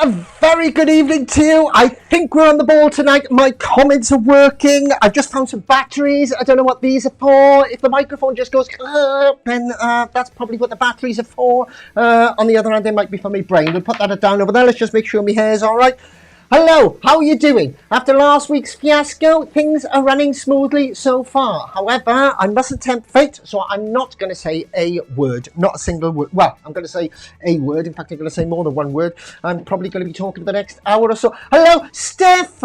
A very good evening to you. I think we're on the ball tonight. My comments are working. I've just found some batteries. I don't know what these are for. If the microphone just goes, then that's probably what the batteries are for. On the other hand, they might be for my brain. We'll put that down over there. Let's just make sure my hair's all right. Hello, how are you doing? After last week's fiasco, things are running smoothly so far. However, I mustn't tempt fate, so I'm not going to say a word, not a single word. Well, I'm going to say a word. In fact, I'm going to say more than one word. I'm probably going to be talking for the next hour or so. Hello, Steph.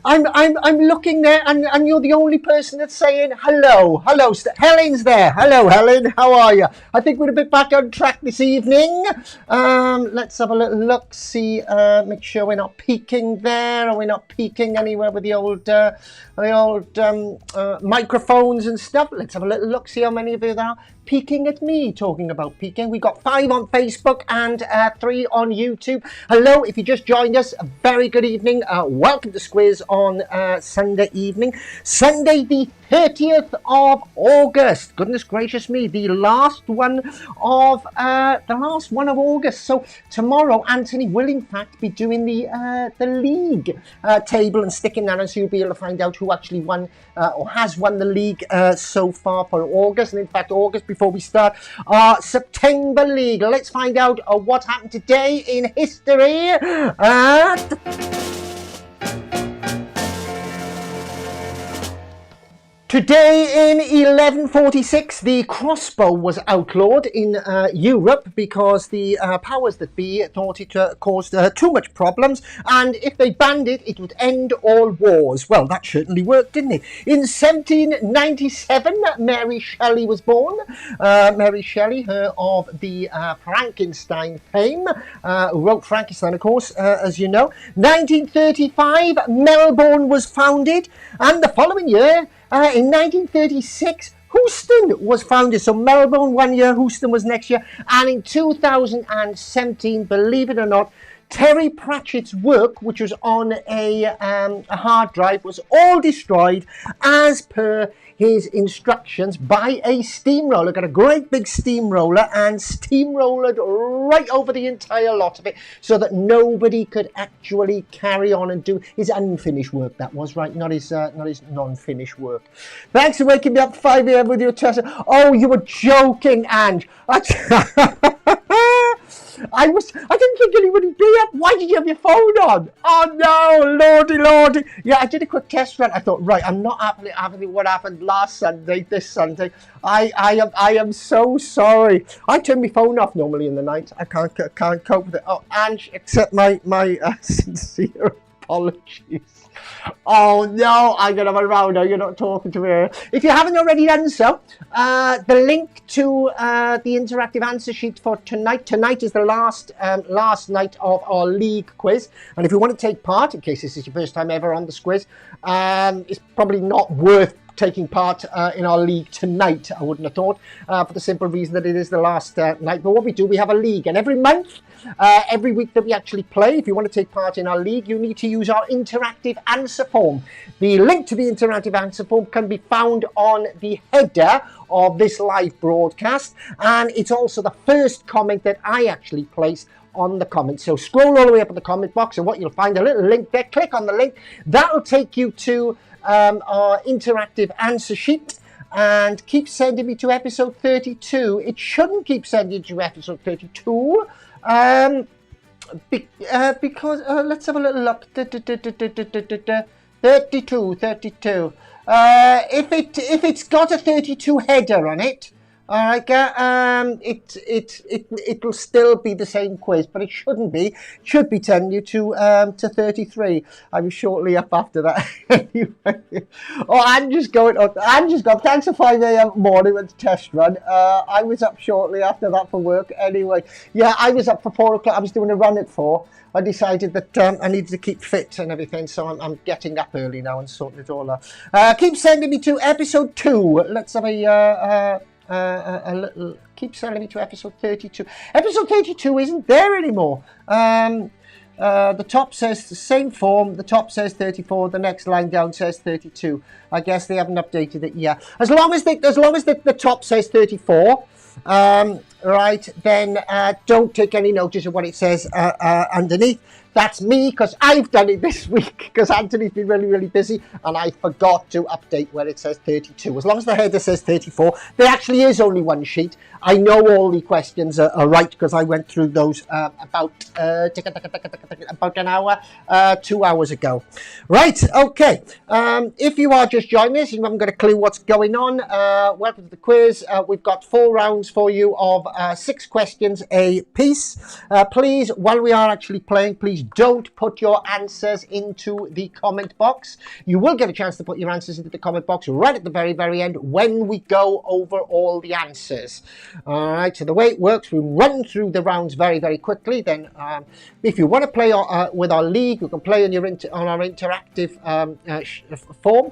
I'm looking there, and you're the only person that's saying hello. Hello, Steph. Helen's there. Hello, Helen. How are you? I think we're a bit back on track this evening. Let's have a little look. See, make sure we're not peaking there. Are we not peaking anywhere with the old microphones and stuff? Let's have a little look, see how many of you there are peeking at me talking about peeking. We got 5 on Facebook and 3 on YouTube. Hello, if you just joined us, a very good evening. Welcome to Squiz on Sunday evening, Sunday the 30th of August. Goodness gracious me, the last one of August. So tomorrow, Anthony will in fact be doing the league table and sticking that on, so you'll be able to find out who actually won or has won the league so far for August. And in fact, August, before we start our September league, let's find out what happened today in history. Today in 1146, the crossbow was outlawed in Europe because the powers that be thought it caused too much problems, and if they banned it, it would end all wars. Well, that certainly worked, didn't it? In 1797, Mary Shelley was born. Mary Shelley, her of the Frankenstein fame, who wrote Frankenstein, of course, as you know. 1935, Melbourne was founded, and the following year, in 1936, Houston was founded. So Melbourne 1 year, Houston was next year. And in 2017, believe it or not, Terry Pratchett's work, which was on a hard drive, was all destroyed as per his instructions by a steamroller. Got a great big steamroller and steamrollered right over the entire lot of it so that nobody could actually carry on and do his unfinished work. That was right, not his non-finished work. Thanks for waking me up 5 a.m. with your test. Oh, you were joking, Ange. I didn't think anybody would be up. Why did you have your phone on? Oh no, lordy. Yeah, I did a quick test run. I thought, right, I'm not happy with what happened last Sunday, this Sunday. I am so sorry. I turn my phone off normally in the night. I can't cope with it. Oh, Ange, accept my sincere apologies. Oh no, I'm going to have a round now. You're not talking to me. If you haven't already done so, the link to the interactive answer sheet for tonight. Tonight is the last night of our league quiz. And if you want to take part, in case this is your first time ever on the Squiz, it's probably not worth taking part in our league tonight, I wouldn't have thought, for the simple reason that it is the last night. But what we do, we have a league, and every month, every week that we actually play, if you want to take part in our league, you need to use our interactive answer form. The link to the interactive answer form can be found on the header of this live broadcast, and it's also the first comment that I actually place on the comments. So scroll all the way up in the comment box, and what you'll find, a little link there. Click on the link. That'll take you to our interactive answer sheet, and keep sending me to episode 32. It shouldn't keep sending you to episode 32 because let's have a little look. 32. If it's got a 32 header on it, all right, it'll still be the same quiz, but it shouldn't be. It should be telling you to 33. I'm shortly up after that. Anyway. Oh, I'm just going. Thanks for 5 a.m. morning with the test run. I was up shortly after that for work. Anyway, yeah, I was up for 4 o'clock. I was doing a run at 4. I decided that I needed to keep fit and everything, so I'm getting up early now and sorting it all out. Keep sending me to episode 2. Let's have a little. Keep sending me to episode 32. Episode 32 isn't there anymore. The top says the same form. The top says 34. The next line down says 32. I guess they haven't updated it yet. As long as the top says 34, right, then don't take any notice of what it says underneath. That's me, because I've done it this week, because Anthony's been really, really busy, and I forgot to update where it says 32. As long as the header says 34, there actually is only one sheet. I know all the questions are right, because I went through those about an hour, 2 hours ago. Right, okay. If you are just joining us, you haven't got a clue what's going on, welcome to the quiz. We've got 4 rounds for you of 6 questions a piece. Please, while we are actually playing, please don't put your answers into the comment box. You will get a chance to put your answers into the comment box right at the very, very end when we go over all the answers. All right, so the way it works, we run through the rounds very, very quickly. Then if you want to play with our league, you can play on our interactive form.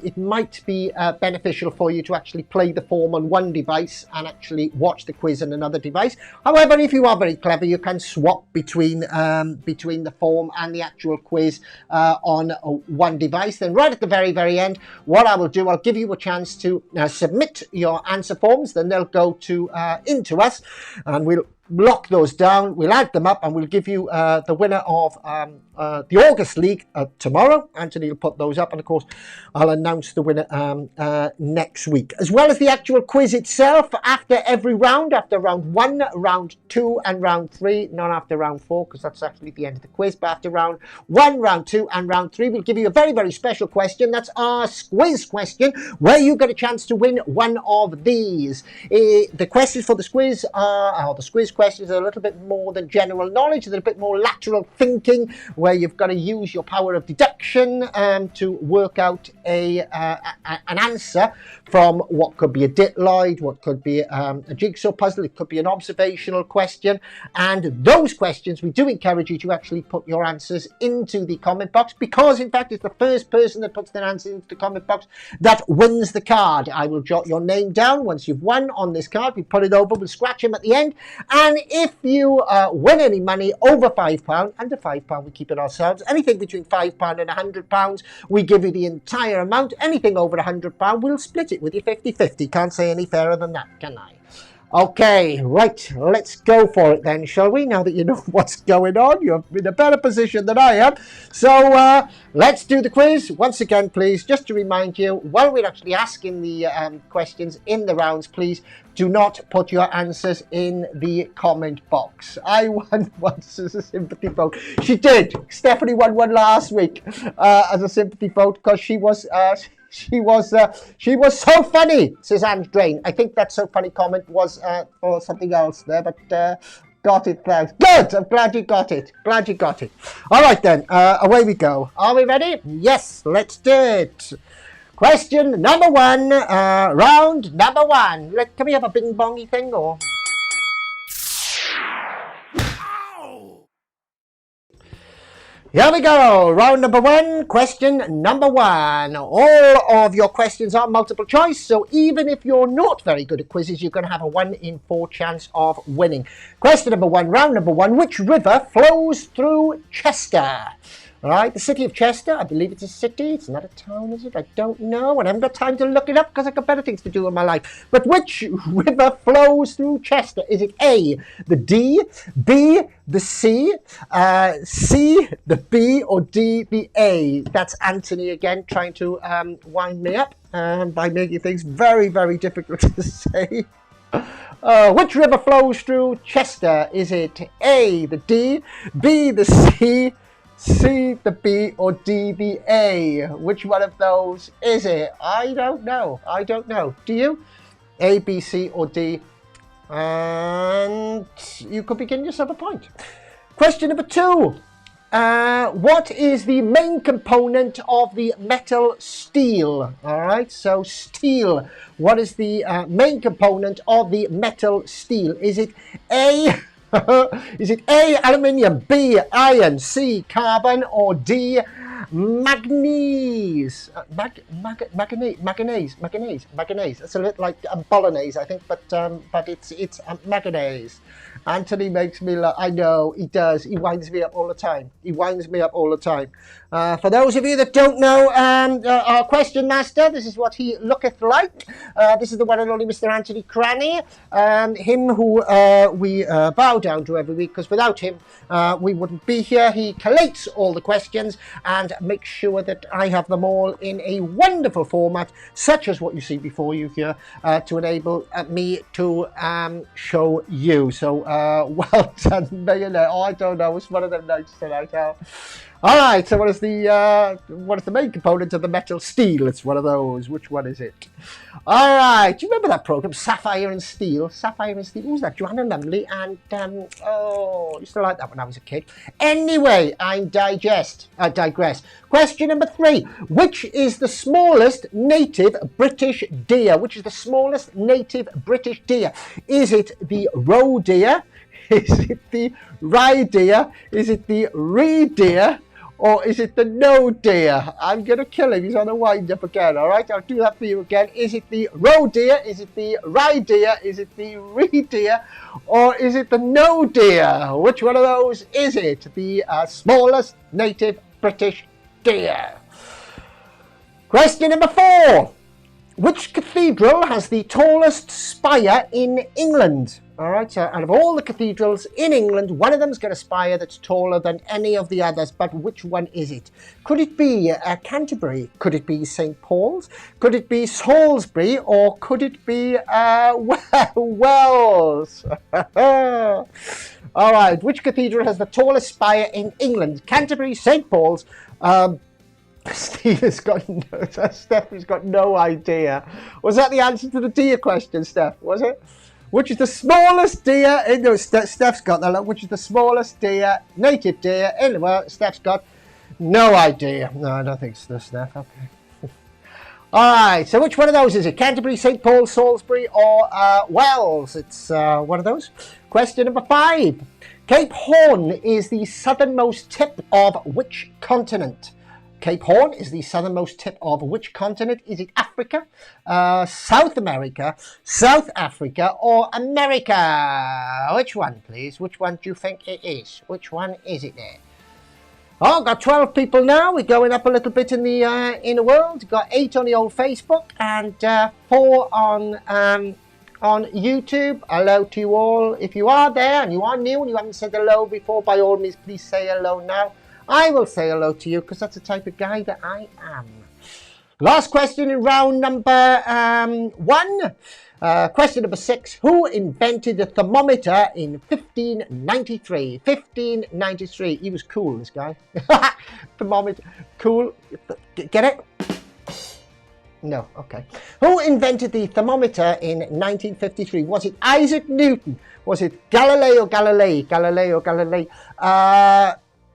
It might be beneficial for you to actually play the form on one device and actually watch the quiz on another device. However, if you are very clever, you can swap between the form and the actual quiz on one device. Then right at the very, very end, what I will do, I'll give you a chance to submit your answer forms. Then they'll go to into us, and we'll lock those down, we'll add them up, and we'll give you the winner of the August League tomorrow. Anthony will put those up, and of course I'll announce the winner next week, as well as the actual quiz itself after every round, after round 1, round 2 and round 3, not after round 4 because that's actually the end of the quiz, but after round 1, round 2 and round 3 we'll give you a very, very special question. That's our Squiz question, where you get a chance to win one of these. The questions for the Squiz are, the Squiz questions are a little bit more than general knowledge. They're a bit more lateral thinking, where you've got to use your power of deduction to work out an answer from what could be a ditloid, what could be a jigsaw puzzle, it could be an observational question. And those questions, we do encourage you to actually put your answers into the comment box, because in fact it's the first person that puts their answer into the comment box that wins the card. I will jot your name down once you've won on this card. We put it over, we'll scratch him at the end, and if you win any money over £5, under £5 we keep it ourselves. Anything between £5 and £100, we give you the entire amount. Anything over £100, we'll split it with you 50-50. Can't say any fairer than that, can I? Okay, right, let's go for it then, shall we? Now that you know what's going on, you're in a better position than I am. So let's do the quiz. Once again, please, just to remind you, while we're actually asking the questions in the rounds, please do not put your answers in the comment box. I won once as a sympathy vote. She did. Stephanie won one last week as a sympathy vote, because she was so funny, says Ange Drain. I think that so funny comment was for something else there, but got it, thanks. Good, I'm glad you got it. Glad you got it. All right then, away we go. Are we ready? Yes, let's do it. Question number 1, round number 1. Can we have a bing bongy thing, or? Here we go, round number 1, question number 1. All of your questions are multiple choice, so even if you're not very good at quizzes, you're going to have a 1 in 4 chance of winning. Question number 1, round number 1, which river flows through Chester? All right, the city of Chester, I believe it's a city. It's not a town, is it? I don't know, and I haven't got time to look it up because I've got better things to do in my life. But which river flows through Chester? Is it A, the D, B, the C, C, the B, or D, the A? That's Anthony again trying to wind me up by making things very, very difficult to say. Which river flows through Chester? Is it A, the D, B, the C, C, the B, or D, the A? Which one of those is it? I don't know. I don't know. Do you? A, B, C, or D? And you could begin yourself a point. Question number 2. What is the main component of the metal steel? All right, so steel. What is the main component of the metal steel? Is it A... Is it A, aluminium, B, iron, C, carbon, or D, manganese? Manganese. That's a little like bolognese, I think, but it's manganese. Anthony makes me laugh. I know, he does. He winds me up all the time. For those of you that don't know our question master, this is what he looketh like. This is the one and only Mr. Anthony Cranny. Him who we bow down to every week, because without him, we wouldn't be here. He collates all the questions and makes sure that I have them all in a wonderful format, such as what you see before you here, to enable me to show you. So, well done, millionaire. Oh, I don't know. It's one of them nights tonight. All right. So, what is the main component of the metal? Steel. It's one of those. Which one is it? All right. Do you remember that program, Sapphire and Steel? Who was that? Joanna Lumley and I used to like that when I was a kid. Anyway, I digress. Question number 3. Which is the smallest native British deer? Is it the roe deer? Is it the rye deer? Is it the ree deer? Or is it the no deer? I'm going to kill him. He's on a wind up again. All right, I'll do that for you again. Is it the roe deer? Is it the rye deer? Is it the ree deer? Or is it the no deer? Which one of those is it? The smallest native British deer. Question number 4. Which cathedral has the tallest spire in England? All right, so out of all the cathedrals in England, one of them's got a spire that's taller than any of the others, but which one is it? Could it be Canterbury? Could it be St. Paul's? Could it be Salisbury? Or could it be Wells? All right, which cathedral has the tallest spire in England? Canterbury, St. Paul's, Steph has got no idea. Was that the answer to the deer question, Steph? Was it? Which is the smallest deer in the... Steph's got that. Which is the smallest deer, native deer in the world? Steph's got no idea. No, I don't think so, Steph. Okay. All right. So which one of those is it? Canterbury, St. Paul, Salisbury, or Wells? It's one of those. Question number 5. Cape Horn is the southernmost tip of which continent? Cape Horn is the southernmost tip of which continent? Is it Africa, South America, South Africa, or America? Which one, please? Which one do you think it is? Which one is it there? Oh, got 12 people now. We're going up a little bit in the world. Got 8 on the old Facebook and 4 on YouTube. Hello to you all. If you are there and you are new and you haven't said hello before, by all means, please say hello now. I will say hello to you because that's the type of guy that I am. Last question in round number 1. Question number 6. Who invented the thermometer in 1593? 1593. He was cool, this guy. Thermometer. Cool. Get it? No. Okay. Who invented the thermometer in 1953? Was it Isaac Newton? Was it Galileo Galilei?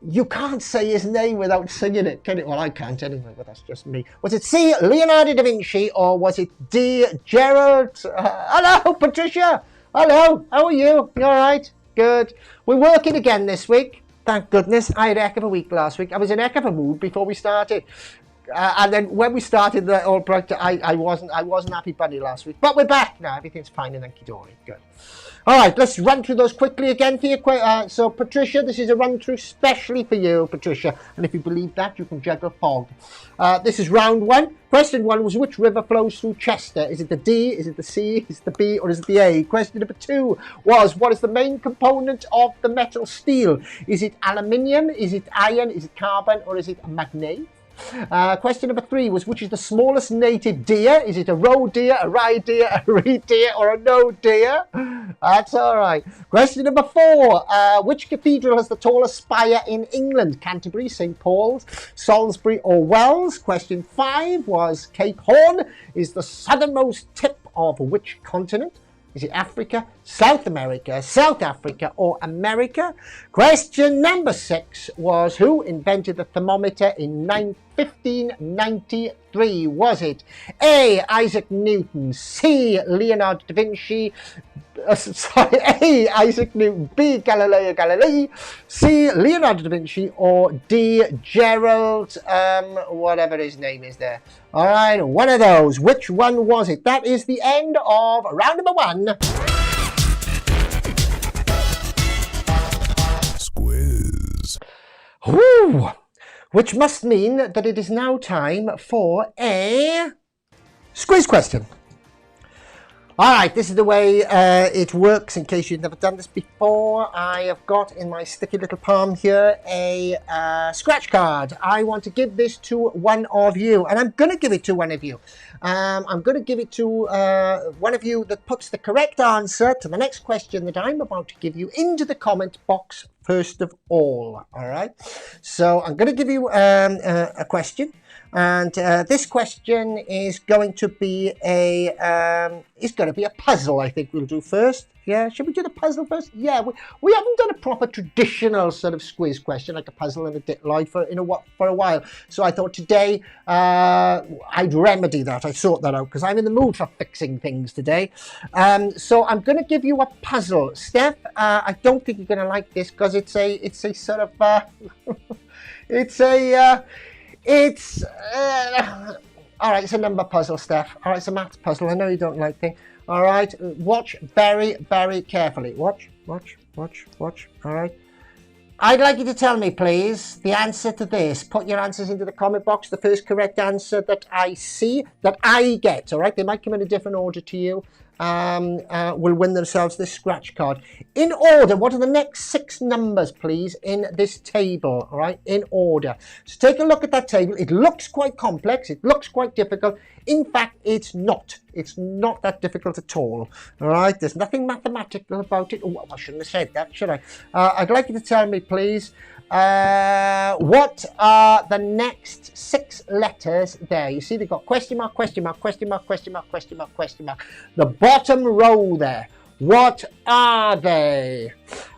You can't say his name without singing it, can it? Well, I can't anyway, but that's just me. Was it C, Leonardo da Vinci, or was it D, Gerald? Hello, Patricia. Hello, how are you? You all right? Good. We're working again this week. Thank goodness. I had a heck of a week last week. I was in a heck of a mood before we started. And then when we started the old project, I wasn't happy bunny last week. But we're back now. Everything's fine and hunky-dory. Good. All right, let's run through those quickly again for you. So, Patricia, this is a run-through specially for you, Patricia. And if you believe that, you can juggle fog. This is round 1. Question 1 was, which river flows through Chester? Is it the D, is it the C, is it the B, or is it the A? Question number 2 was, what is the main component of the metal steel? Is it aluminium, is it iron, is it carbon, or is it manganese? Question number 3 was, which is the smallest native deer? Is it a roe deer, a rye deer, a ree deer, or a no deer? That's all right. Question number 4, which cathedral has the tallest spire in England? Canterbury, St. Paul's, Salisbury, or Wells? Question 5 was, Cape Horn is the southernmost tip of which continent? Is it Africa, South America, South Africa, or America? Question number 6 was, who invented the thermometer in 1593? Was it A, Isaac Newton, C, Leonardo da Vinci, A, Isaac Newton, B, Galileo Galilei, C, Leonardo da Vinci, or D, Gerald, whatever his name is there. All right, one of those. Which one was it? That is the end of round number 1. Ooh, which must mean that it is now time for a Squiz question. All right, this is the way it works in case you've never done this before. I have got in my sticky little palm here a scratch card. I want to give this to one of you, and I'm going to give it to one of you. I'm going to give it to one of you that puts the correct answer to the next question that I'm about to give you into the comment box first of all. All right, so I'm going to give you a question. And this question is going to be a puzzle. I think we'll do first. Yeah, should we do the puzzle first? Yeah, we haven't done a proper traditional sort of Squiz question like a puzzle and a ditloid for a while. So I thought today I'd remedy that. I sort that out because I'm in the mood for fixing things today. So I'm going to give you a puzzle, Steph. I don't think you're going to like this because it's a sort of It's all right. It's a number puzzle, Steph. All right, it's a maths puzzle. I know you don't like it. All right, watch very, very carefully. Watch. All right. I'd like you to tell me, please, the answer to this. Put your answers into the comment box. The first correct answer that I see, that I get. All right, they might come in a different order to you. Will win themselves this scratch card. In order, what are the next 6 numbers, please, in this table? All right, in order. So take a look at that table. It looks quite complex. It looks quite difficult. In fact, it's not. It's not that difficult at all. All right, there's nothing mathematical about it. Oh, I shouldn't have said that, should I? I'd like you to tell me, please, what are the next 6 letters there? You see, they've got question mark, question mark, question mark, question mark, question mark, question mark. The bottom row there. What are they?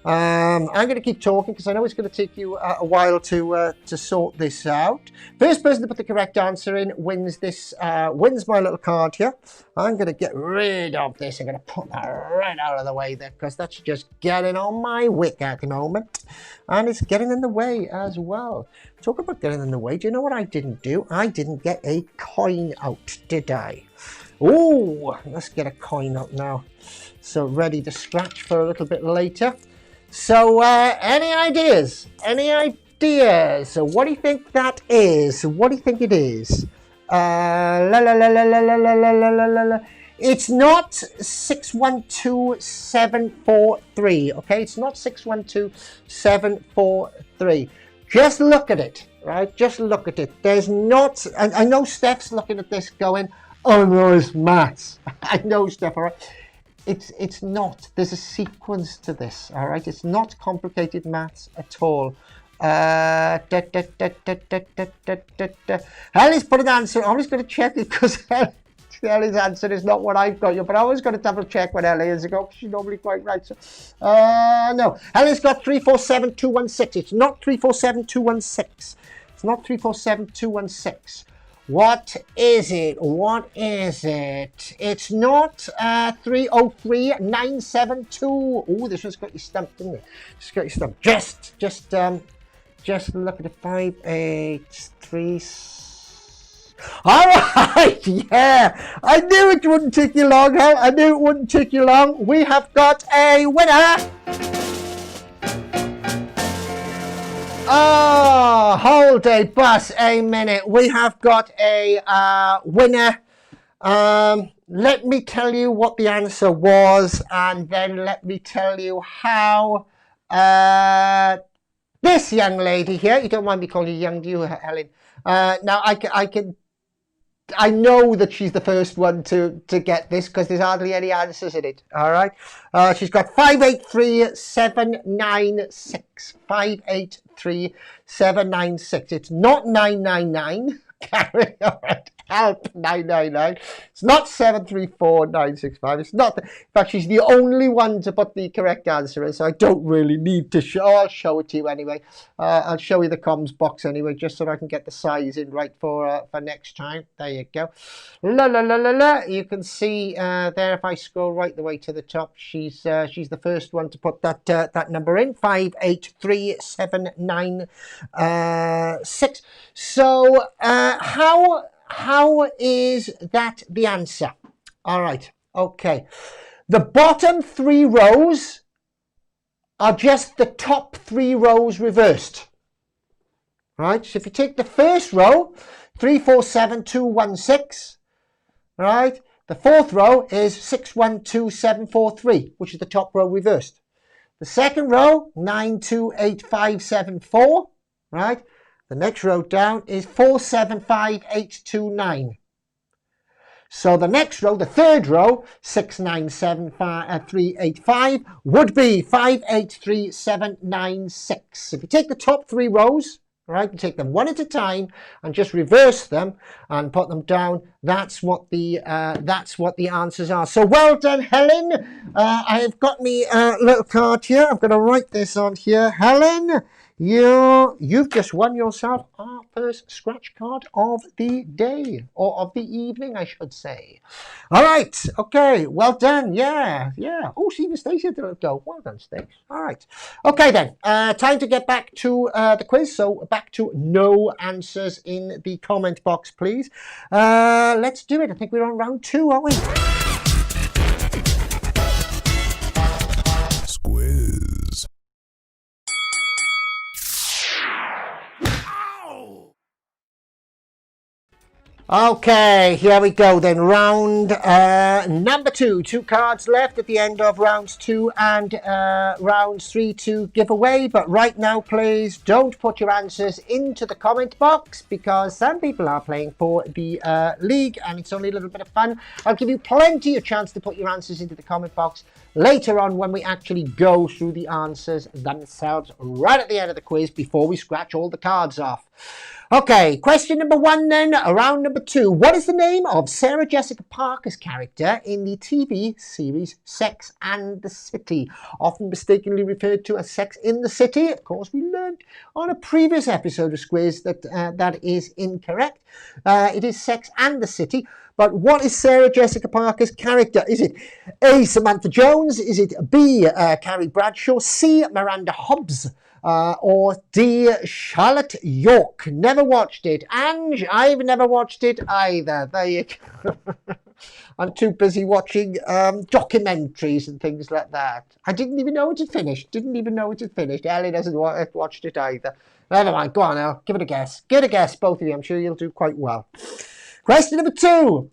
I'm going to keep talking because I know it's going to take you a while to sort this out. First person to put the correct answer in wins this. Wins my little card here. I'm going to get rid of this. I'm going to put that right out of the way there because that's just getting on my wick at the moment, and it's getting in the way as well. Talk about getting in the way. Do you know what I didn't do? I didn't get a coin out, did I? Oh, let's get a coin out now. So ready to scratch for a little bit later. So any ideas? Any ideas? So what do you think that is? What do you think it is? It's not 612743. Okay, it's not 612743. Just look at it, right? Just look at it. There's not. I know Steph's looking at this going, "Oh no, it's maths." I know, Steph. All right. It's not. There's a sequence to this, all right? It's not complicated maths at all. Ellie's put an answer. I'm just going to check it because Ellie's answer is not what I've got you, but I always got to double check when Ellie is ago. She's normally quite right. So, no, Ellie's got 347216. It's not 347216. It's not 347216. What is it? What is it? It's not 303972. Oh, this one's got you stumped, didn't it? Just got you stumped. Just look at the 583. All right, yeah. I knew it wouldn't take you long, huh? I knew it wouldn't take you long. We have got a winner. Oh, hold a bus a minute. We have got a winner. Let me tell you what the answer was, and then let me tell you how this young lady here, you don't mind me calling you young, do you, Helen? Now, I know that she's the first one to get this because there's hardly any answers in it. All right. She's got 583796. 583796. It's not 999. Carry on. Help 999. It's not 734965. It's not. In fact, she's the only one to put the correct answer in, so I don't really need to show. I'll show it to you anyway. I'll show you the comms box anyway, just so I can get the size in right for next time. There you go. La la la la la. You can see there if I scroll right the way to the top, she's the first one to put that number in. 583796. So how is that the answer? All right, okay. The bottom 3 rows are just the top 3 rows reversed. right? So if you take the first row, 347216, right? The fourth row is 612743, which is the top row reversed. The second row, 928574, right? The next row down is 475829. So the next row, the third row, 6975385 would be 583796. If you take the top three rows, right, you take them one at a time and just reverse them and put them down. That's what the answers are. So well done, Helen. I've got me a little card here. I'm going to write this on here. Helen, you've just won yourself our first scratch card of the day, or of the evening, I should say. All right, okay, well done. Yeah. Oh, see, the Stacey didn't go. Well done, Stacey. All right, okay then. Time to get back to the quiz. So back to no answers in the comment box, please. Let's do it. I think we're on round 2, aren't we? Squiz. Okay, here we go then. Round number 2. 2 cards left at the end of rounds 2 and rounds 3 to give away. But right now, please don't put your answers into the comment box, because some people are playing for the league and it's only a little bit of fun. I'll give you plenty of chance to put your answers into the comment box later on when we actually go through the answers themselves right at the end of the quiz, before we scratch all the cards off. Okay, question number 1 then, round number 2. What is the name of Sarah Jessica Parker's character in the TV series Sex and the City? Often mistakenly referred to as Sex in the City. Of course, we learned on a previous episode of Squiz that that is incorrect. It is Sex and the City. But what is Sarah Jessica Parker's character? Is it A, Samantha Jones? Is it B, Carrie Bradshaw? C, Miranda Hobbs? Or D, Charlotte York? Never watched it. Ange, I've never watched it either. There you go. I'm too busy watching documentaries and things like that. I didn't even know it had finished. Ellie hasn't watched it either. Never mind. Go on now. Give it a guess. Give it a guess, both of you. I'm sure you'll do quite well. Question number 2.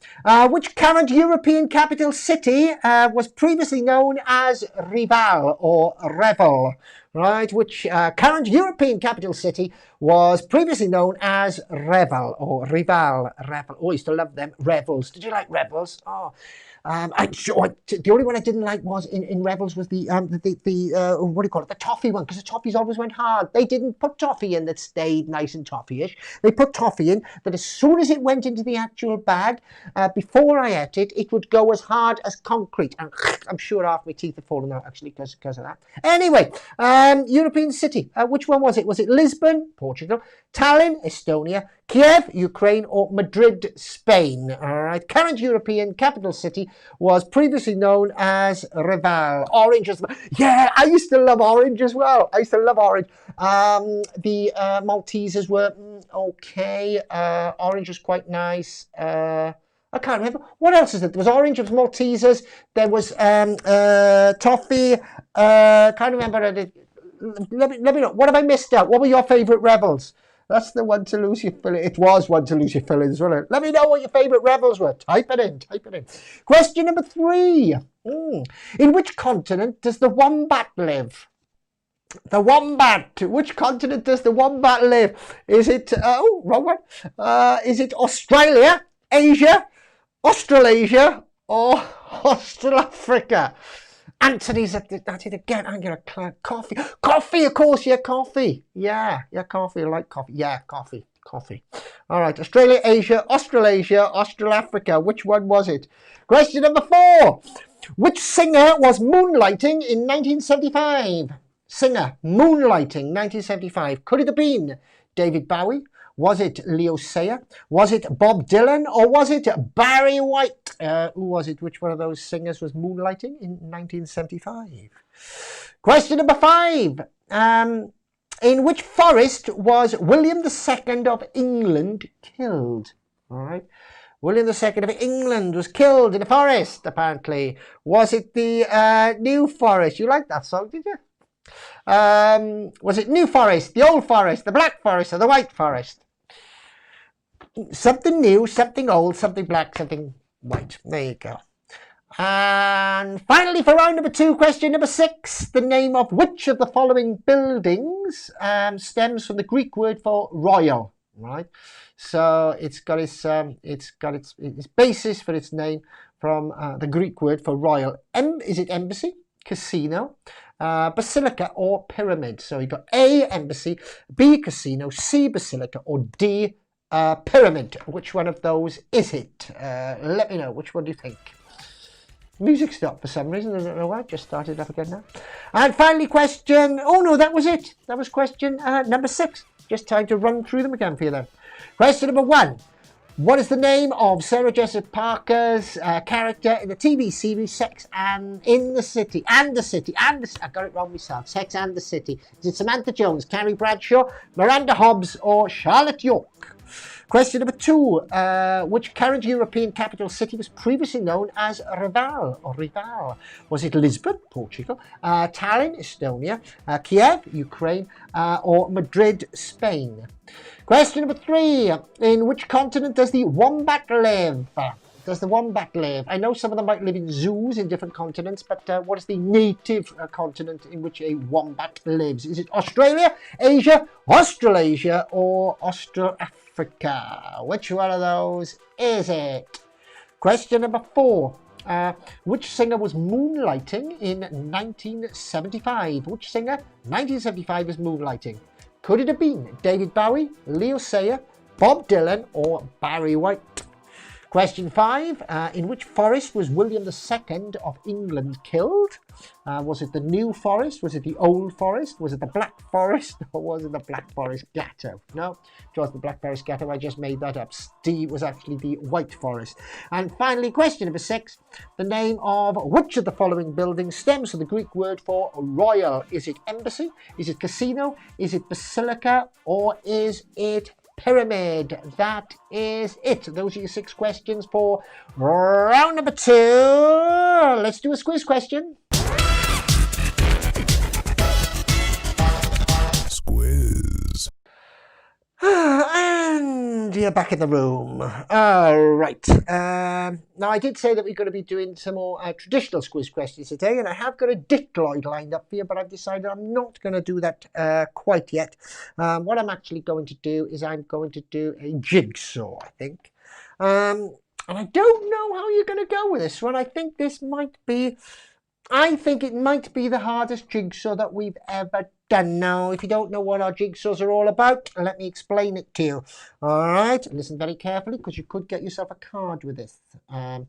Which current European capital city was previously known as Rival or Revel? Right, which current European capital city was previously known as Revel or Rival? Revel. Oh, I used to love them. Revels. Did you like Revels? Oh, I'm sure the only one I didn't like was in Revels was the what do you call it? The toffee one, because the toffees always went hard. They didn't put toffee in that stayed nice and toffee-ish. They put toffee in that as soon as it went into the actual bag, before I ate it, it would go as hard as concrete. And I'm sure half my teeth have fallen out actually because of that. Anyway, European city. Which one was it? Was it Lisbon, Portugal, Tallinn, Estonia, Kiev, Ukraine, or Madrid, Spain? All right. Current European capital city was previously known as Reval. Orange as well. Yeah, I used to love orange as well. The Maltesers were okay. Orange was quite nice. I can't remember. What else is it? There was orange, there was Maltesers, there was toffee. Can't remember it. Let me know. What have I missed out? What were your favourite Rebels? That's the one to lose your filling. It was one to lose your fillings, wasn't it? Let me know what your favourite Rebels were. Type it in. Question number 3. In which continent does the wombat live? The wombat. Which continent does the wombat live? Is it, wrong one. Is it Australia, Asia, Australasia, or Australafrica? Anthony's at it again. I'm going to coffee. Coffee, of course. Yeah, coffee. Yeah, coffee. I like coffee. Yeah, coffee. All right. Australia, Asia, Australasia, Australafrica. Which one was it? Question number 4. Which singer was moonlighting in 1975? Singer, moonlighting, 1975. Could it have been David Bowie? Was it Leo Sayer? Was it Bob Dylan? Or was it Barry White? Who was it? Which one of those singers was moonlighting in 1975? Question number 5. In which forest was William II of England killed? All right. William II of England was killed in a forest, apparently. Was it the New Forest? You liked that song, did you? Was it New Forest, the Old Forest, the Black Forest, or the White Forest? Something new, something old, something black, something white. There you go. And finally, for round number 2, question number 6, the name of which of the following buildings stems from the Greek word for royal? Right. So it's got its basis for its name from the Greek word for royal. Is it embassy, casino, basilica, or pyramid? So you've got A, embassy, B, casino, C, basilica, or D, pyramid. Which one of those is it? Let me know. Which one do you think? Music stopped for some reason. I don't know why. Just started up again now. And finally, question. Oh no, that was it. That was question number 6. Just time to run through them again for you then. Question number 1. What is the name of Sarah Jessica Parker's character in the TV series Sex and in the City? I got it wrong myself. Sex and the City. Is it Samantha Jones, Carrie Bradshaw, Miranda Hobbs, or Charlotte York? Question number 2. Which current European capital city was previously known as Rival? Was it Lisbon, Portugal, Tallinn, Estonia, Kiev, Ukraine, or Madrid, Spain? Question number 3. In which continent does the wombat live? I know some of them might live in zoos in different continents, but what is the native continent in which a wombat lives? Is it Australia, Asia, Australasia, or Australasia? Which one of those is it? Question number 4. Which singer was moonlighting in 1975? Which singer, 1975, was moonlighting? Could it have been David Bowie, Leo Sayer, Bob Dylan, or Barry White? Question 5. In which forest was William II of England killed? Was it the New Forest? Was it the Old Forest? Was it the Black Forest? Or was it the Black Forest Ghetto? No, it was the Black Forest Ghetto. I just made that up. Steve was actually the White Forest. And finally, question number 6. The name of which of the following buildings stems from the Greek word for royal? Is it embassy? Is it casino? Is it basilica? Or is it pyramid? That is it. Those are your 6 questions for round number 2. Let's do a Squiz question. Squiz. And you're back in the room. All right. Now, I did say that we're going to be doing some more traditional Squiz questions today, and I have got a dictloid lined up for you, but I've decided I'm not going to do that quite yet. What I'm actually going to do is I'm going to do a jigsaw, I think. And I don't know how you're going to go with this one. I think it might be the hardest jigsaw that we've ever done. Now, if you don't know what our jigsaws are all about, let me explain it to you. All right, listen very carefully because you could get yourself a card with this. I'm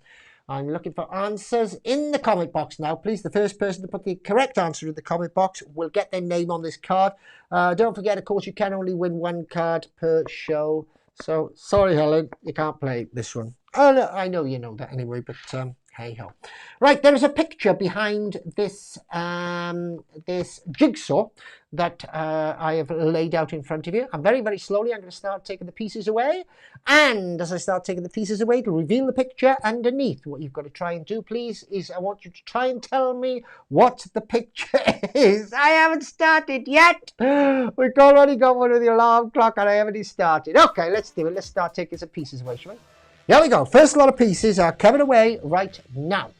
looking for answers in the comment box now. Please, the first person to put the correct answer in the comment box will get their name on this card. Don't forget, of course, you can only win 1 card per show. So, sorry, Helen, you can't play this one. Oh, no, I know you know that anyway, but hey ho. Right, there is a picture behind this this jigsaw that I have laid out in front of you. And very, very slowly, I'm going to start taking the pieces away. And as I start taking the pieces away, to reveal the picture underneath, what you've got to try and do, please, is I want you to try and tell me what the picture is. I haven't started yet. We've already got one with the alarm clock and I haven't even started. Okay, let's do it. Let's start taking some pieces away, shall we? Here we go. First lot of pieces are coming away right now.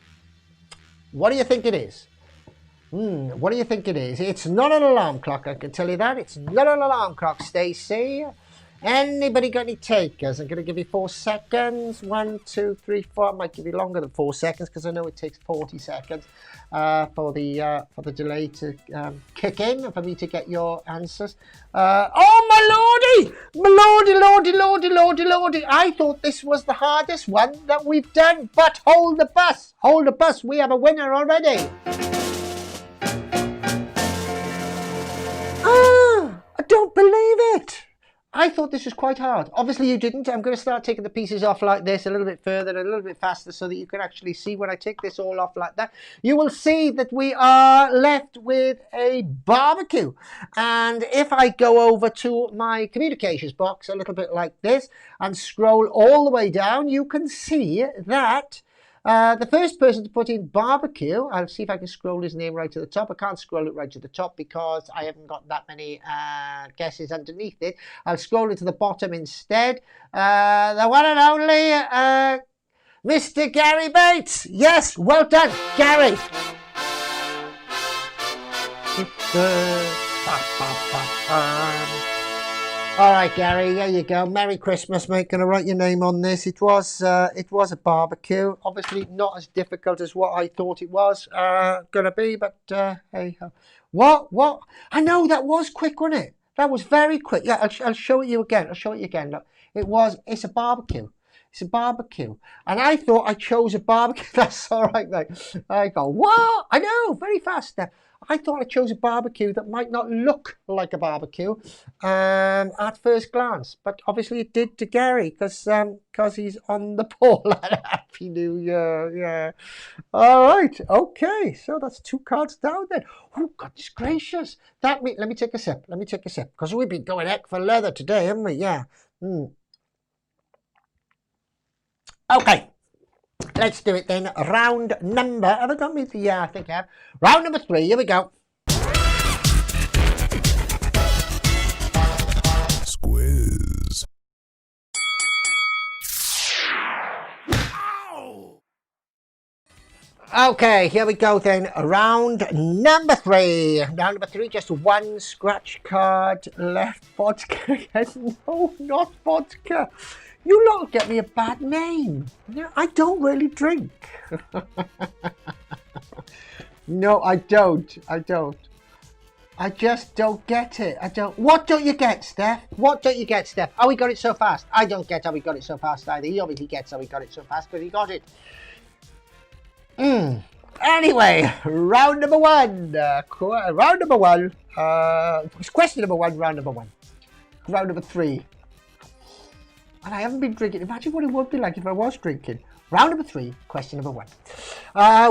What do you think it is? What do you think it is? It's not an alarm clock, I can tell you that. It's not an alarm clock, Stacey. Anybody got any takers? I'm going to give you 4 seconds. 1, 2, 3, 4. I might give you longer than 4 seconds because I know it takes 40 seconds for the delay to kick in and for me to get your answers. Oh my lordy! My lordy! I thought this was the hardest one that we've done, but hold the bus! We have a winner already. I don't believe it. I thought this was quite hard. Obviously you didn't. I'm going to start taking the pieces off like this a little bit further and a little bit faster so that you can actually see when I take this all off like that. You will see that we are left with a barbecue. And if I go over to my communications box a little bit like this and scroll all the way down, you can see that The first person to put in barbecue, I'll see if I can scroll his name right to the top. I can't scroll it right to the top because I haven't got that many guesses underneath it. I'll scroll it to the bottom instead. The one and only Mr. Gary Bates. Yes, well done, Gary. All right, Gary, there you go. Merry Christmas, mate. Gonna write your name on this. It was a barbecue. Obviously not as difficult as what I thought it was gonna be, but hey, what? I know that was quick, wasn't it? That was very quick. Yeah, I'll show it you again. Look, it's a barbecue. It's a barbecue. And I thought I chose a barbecue. That's all right, mate. I go, what? I know, very fast there. I thought I chose a barbecue that might not look like a barbecue at first glance. But obviously it did to Gary because he's on the ball. Happy New Year, yeah. All right, okay. So that's 2 cards down then. Oh, goodness gracious. Let me take a sip. Because we've been going heck for leather today, haven't we? Yeah. Okay, let's do it then. Round number, have I got me? Yeah, I think I have. Round number 3, here we go. Squiz. Okay, here we go then. Round number 3. Round number 3, just 1 scratch card left. Vodka. No, not vodka. You lot get me a bad name. I don't really drink. No, I don't. I just don't get it. What don't you get, Steph? How we got it so fast? I don't get how we got it so fast either. He obviously gets how we got it so fast, but he got it. Anyway, round number 1. Question number 1, round number 1. Round number 3. And I haven't been drinking. Imagine what it would be like if I was drinking. Round number 3, question number 1.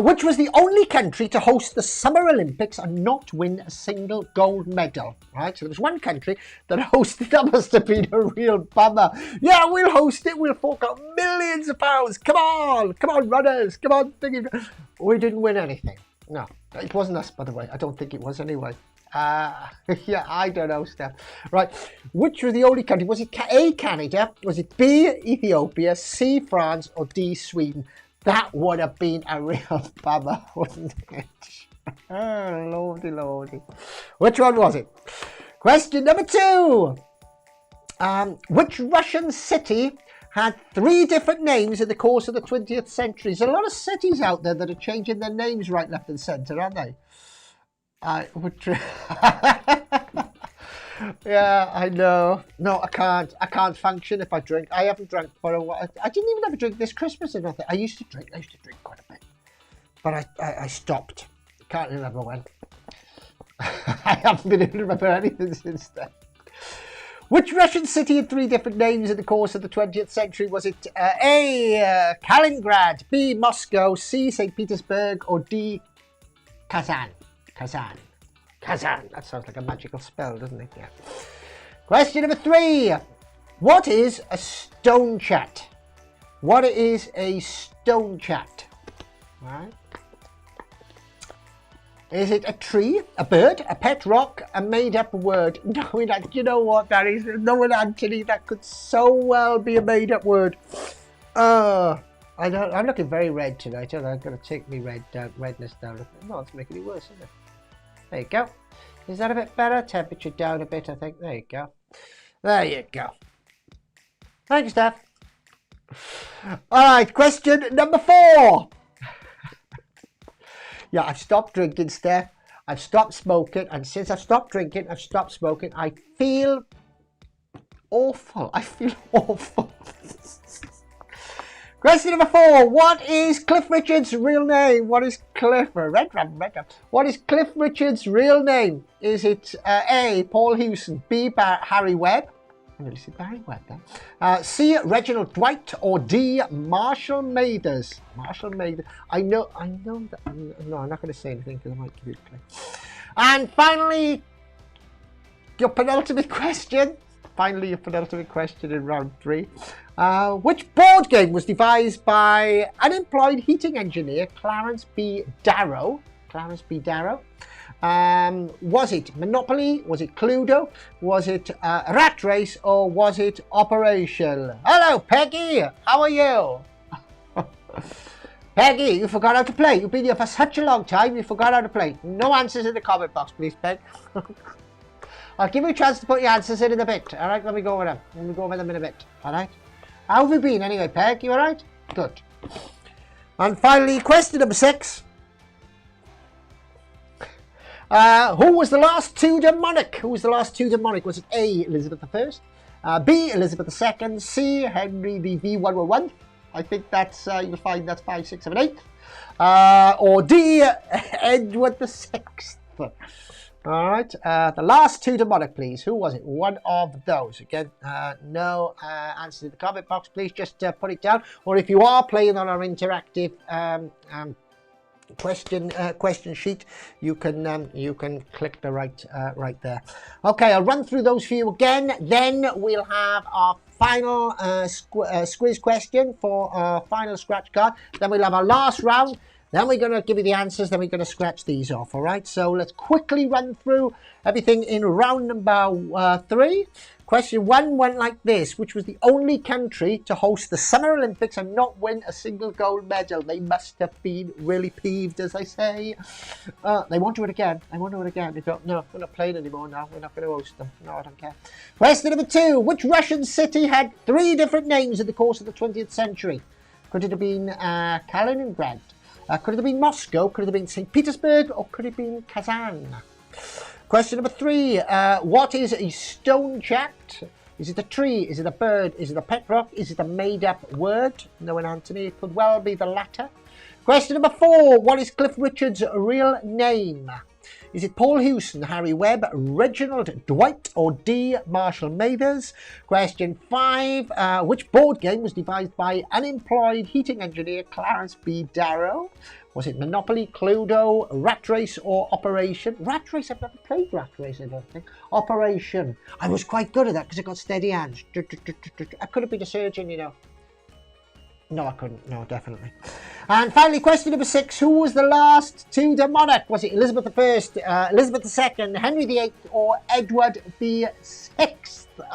Which was the only country to host the Summer Olympics and not win a single gold medal? Right, so there was one country that hosted. That must have been a real bummer. Yeah, we'll host it. We'll fork out millions of pounds. Come on, runners. Come on. We didn't win anything. No, it wasn't us, by the way. I don't think it was anyway. Yeah, I don't know, Steph. Right, which was the only country? Was it A, Canada? Was it B, Ethiopia? C, France? Or D, Sweden? That would have been a real bummer, wouldn't it? Oh, lordy. Which one was it? Question number 2. Which Russian city had 3 different names in the course of the 20th century? There's a lot of cities out there that are changing their names right, left and centre, aren't they? I would Yeah, I know. No, I can't function if I drink. I haven't drank for a while. I didn't even have a drink this Christmas or nothing. I used to drink quite a bit. But I stopped. Can't remember when. I haven't been able to remember anything since then. Which Russian city had 3 different names in the course of the 20th century? Was it A, Kaliningrad, B, Moscow, C, St. Petersburg, or D, Kazan? Kazan. That sounds like a magical spell, doesn't it? Yeah. Question number 3. What is a stone chat? Right. Is it a tree, a bird, a pet rock, a made-up word? No, you know what that is? No, Anthony, that could so well be a made-up word. I'm looking very red tonight. I'm going to take me redness down. No, it's making it worse, isn't it? There you go. Is that a bit better? Temperature down a bit, I think. There you go. Thank you, Steph. All right, question number 4. Yeah, I've stopped drinking, Steph. I've stopped smoking. And since I've stopped drinking, I've stopped smoking. I feel awful. Question number 4. What is Cliff Richard's real name? What is Cliff Richard's real name? Is it A, Paul Hewson, B, Harry Webb? I nearly said Barry Webb then. C, Reginald Dwight, or D, Marshall Mathers? I know that. No, I'm not going to say anything because I might give you a clue. And finally, your penultimate question. finally a penultimate question in round 3. Which board game was devised by unemployed heating engineer Clarence B. Darrow? Was it Monopoly? Was it Cluedo? Was it Rat Race? Or was it Operation? Hello, Peggy. How are you? Peggy, you forgot how to play. You've been here for such a long time, you forgot how to play. No answers in the comment box, please, Peg. I'll give you a chance to put your answers in a bit. All right, let me go over them. Let me go over them in a bit. All right. How have you been anyway, Peg? You all right? Good. And finally, question number 6. Who was the last Tudor monarch? Was it A, Elizabeth I, B, Elizabeth II, C, Henry the V111? I think that's, you'll find that's 5, 6, 7, 8. Or D, Edward VI. All right, the last Tudor monarch, please. Who was it? One of those. Again, no answer in the comment box. Please just put it down. Or if you are playing on our interactive question sheet, you can click the right there. Okay, I'll run through those for you again. Then we'll have our final Squiz question for our final scratch card. Then we'll have our last round. Then we're going to give you the answers. Then we're going to scratch these off. All right. So let's quickly run through everything in round number 3. Question 1 went like this: which was the only country to host the Summer Olympics and not win a single gold medal? They must have been really peeved, as I say. They won't do it again. They go, no, we're not playing anymore now. We're not going to host them. No, I don't care. Question number 2. Which Russian city had 3 different names in the course of the 20th century? Could it have been Kaliningrad? Could it have been Moscow? Could it have been St. Petersburg? Or could it have been Kazan? Question number 3. What is a stone chat? Is it a tree? Is it a bird? Is it a pet rock? Is it a made-up word? No, Anthony. It could well be the latter. Question number 4. What is Cliff Richard's real name? Is it Paul Hewson, Harry Webb, Reginald Dwight, or D, Marshall Mathers? Question 5. Which board game was devised by unemployed heating engineer Clarence B. Darrow? Was it Monopoly, Cluedo, Rat Race, or Operation? Rat Race, I've never played Rat Race, I don't think. Operation. I was quite good at that because I got steady hands. I could have been a surgeon, you know. No, I couldn't. No, definitely. And finally, question number 6. Who was the last Tudor monarch? Was it Elizabeth I, Elizabeth II, Henry VIII, or Edward VI?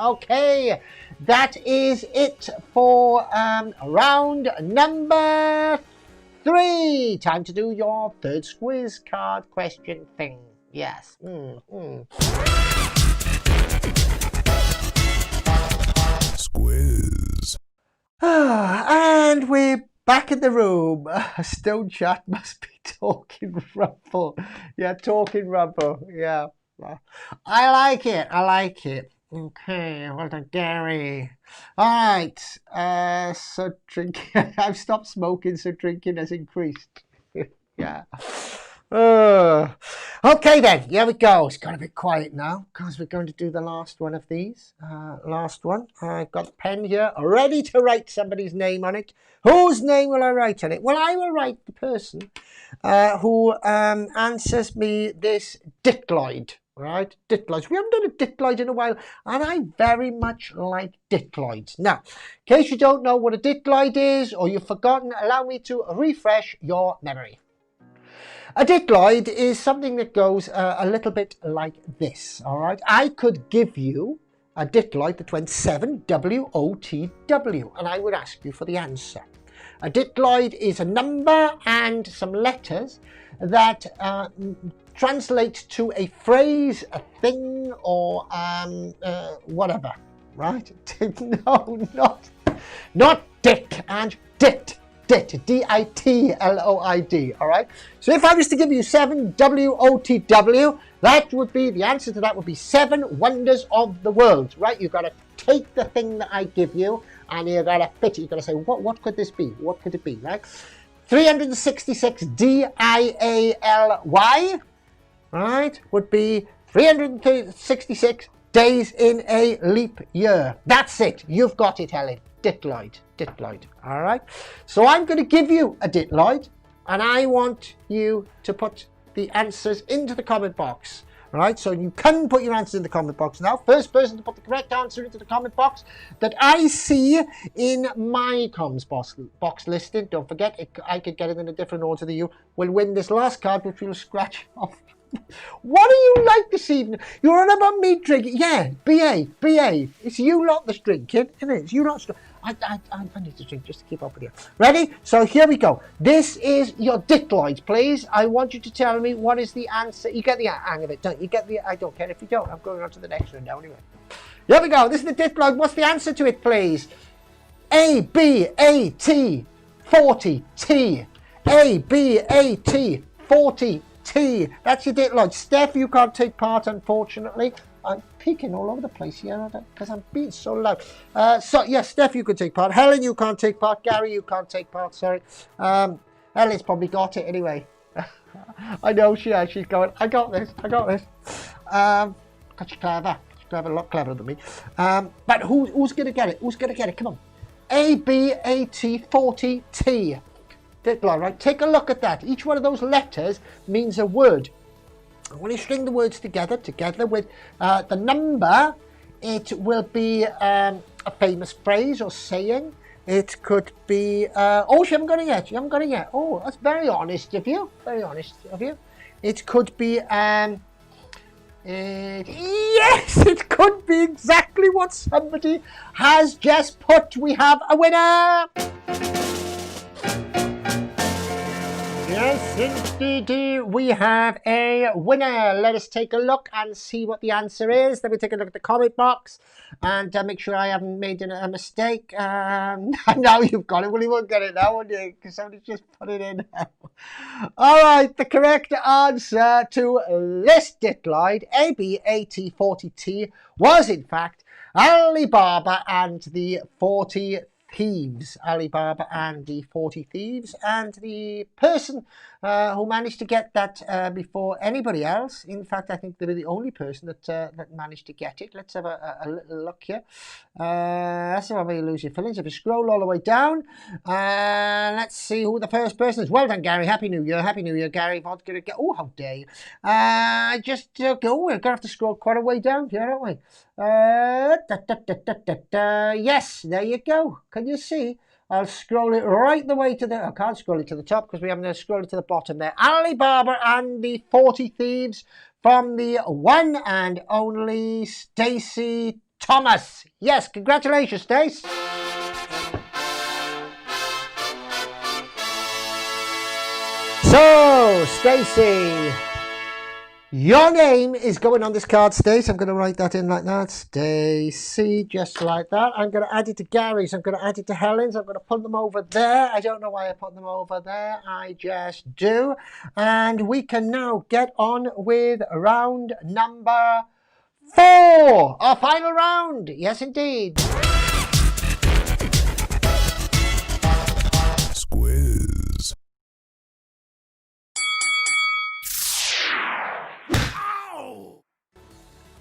Okay, that is it for round number 3. Time to do your third Squiz card question thing. Yes. Squiz. And we're back in the room. Stone Chat must be talking rumble. Yeah, talking rumble. Yeah. I like it. Okay, well done, Gary. All right. So drinking. I've stopped smoking, so drinking has increased. Yeah. Okay then, here we go. It's got a bit quiet now because we're going to do the last one of these. Last one. I've got the pen here ready to write somebody's name on it. Whose name will I write on it? Well, I will write the person who answers me this diploid. Right? Diploids. We haven't done a diploid in a while, and I very much like diploids. Now, in case you don't know what a diploid is or you've forgotten, allow me to refresh your memory. A diploid is something that goes a little bit like this, all right? I could give you a diploid that went 7 W-O-T-W, and I would ask you for the answer. A diploid is a number and some letters that translate to a phrase, a thing, or whatever, right? No, not dick and dit. D-I-T-L-O-I-D, all right? So if I was to give you 7 W-O-T-W, that would be, the answer to that would be 7 wonders of the world, right? You've got to take the thing that I give you and you've got to fit it. You've got to say, what could this be? What could it be, right? 366 D-I-A-L-Y, right, would be 366 days in a leap year. That's it. You've got it, Helen. Diploid. All right. So I'm going to give you a diploid, and I want you to put the answers into the comment box. Right, so you can put your answer in the comment box now. First person to put the correct answer into the comment box that I see in my comments box listing, don't forget, I could get it in a different order than you, will win this last card, which we'll scratch off. What do you like this evening? You're on about me drinking. Yeah, BA. It's you lot that's drinking, isn't it? It's you lot. I need to drink just to keep up with you. Ready? So here we go. This is your dictloid, please. I want you to tell me what is the answer. You get the hang of it, don't you? I don't care if you don't. I'm going on to the next one now anyway. Here we go. This is the dictloid. What's the answer to it, please? A, B, A, T, 40, T. A, B, A, T, 40, T. That's your dictloid. Steph, you can't take part, unfortunately. I'm peeking all over the place here because I'm being so loud. Steph, you could take part. Helen, you can't take part. Gary, you can't take part. Sorry. Helen's probably got it anyway. I know she's going, I got this. Because she's clever. She's clever, a lot cleverer than me. But who's going to get it? Who's going to get it? Come on. A, B, A, T, 40, T. Dictloid, right? Take a look at that. Each one of those letters means a word. When you string the words together with the number, it will be a famous phrase or saying. It could be, oh, you haven't got it yet. Oh, that's very honest of you. It could be, yes, it could be exactly what somebody has just put. We have a winner. Yes, indeed, we have a winner. Let us take a look and see what the answer is. Then we take a look at the comment box and make sure I haven't made a mistake. Now you've got it. Well, you won't get it now, will you? Because somebody's just put it in now. All right, the correct answer to this dictloid, ABAT40T, was in fact Alibaba and the 40 Thieves. Alibaba and the 40 Thieves, and the person who managed to get that before anybody else. In fact, I think they were the only person that managed to get it. Let's have a little look here. That's how you lose your feelings. If you scroll all the way down, let's see who the first person is. Well done, Gary. Happy New Year, Gary. Oh, how dare you. We're going to have to scroll quite a way down here, aren't we? Yes, there you go. Can you see? I'll scroll it right the way to the... I can't scroll it to the top because we haven't scrolled it to the bottom there. Alibaba and the 40 Thieves from the one and only Stacey Thomas. Yes, congratulations, Stace. So, Stacey, your name is going on this card, Stacey. I'm going to write that in like that. Stacey, just like that. I'm going to add it to Gary's. I'm going to add it to Helen's. I'm going to put them over there. I don't know why I put them over there. I just do. And we can now get on with round number 4. Our final round. Yes, indeed. Squiz.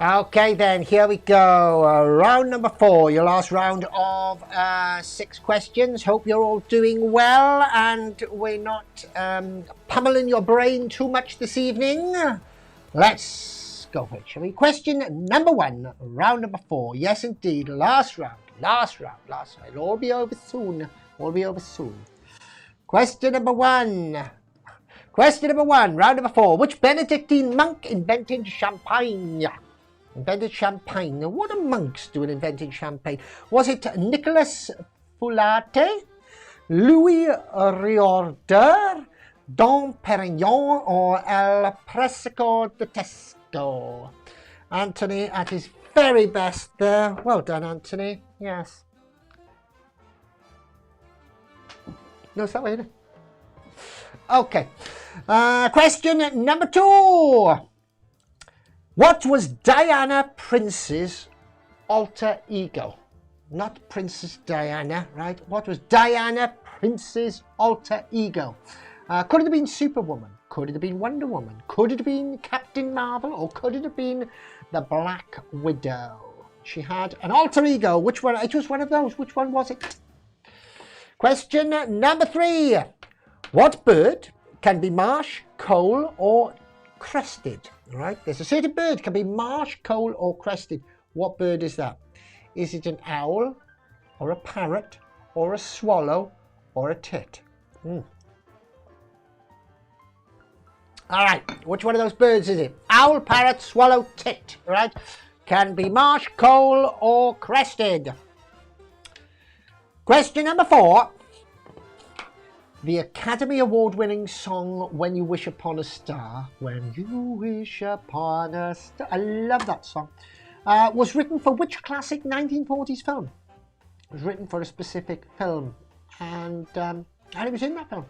Okay then, here we go. Round number 4, your last round of 6 questions. Hope you're all doing well and we're not pummeling your brain too much this evening. Let's go for it, shall we? Question number 1, round number 4. Yes, indeed, last round. It'll all be over soon. Question number 1, round number 4. Which Benedictine monk invented champagne? Now, what are monks doing inventing champagne? Was it Nicholas Foulate, Louis Riordan, Dom Perignon, or El Presico de Tesco? Anthony at his very best there. Well done, Anthony. Yes. No, it's that way, isn't it? Okay. Question number 2. What was Diana Prince's alter ego? Not Princess Diana, right? What was Diana Prince's alter ego? Could it have been Superwoman? Could it have been Wonder Woman? Could it have been Captain Marvel? Or could it have been the Black Widow? She had an alter ego. Which one? It was one of those. Which one was it? Question number 3. What bird can be marsh, coal, or crested, right? There's a certain bird, can be marsh, coal, or crested. What bird is that? Is it an owl, or a parrot, or a swallow, or a tit? All right, which one of those birds is it? Owl, parrot, swallow, tit, right? Can be marsh, coal, or crested. Question number 4. The Academy Award-winning song When You Wish Upon a Star, When You Wish Upon a Star, I love that song, was written for which classic 1940s film? It was written for a specific film, and it was in that film.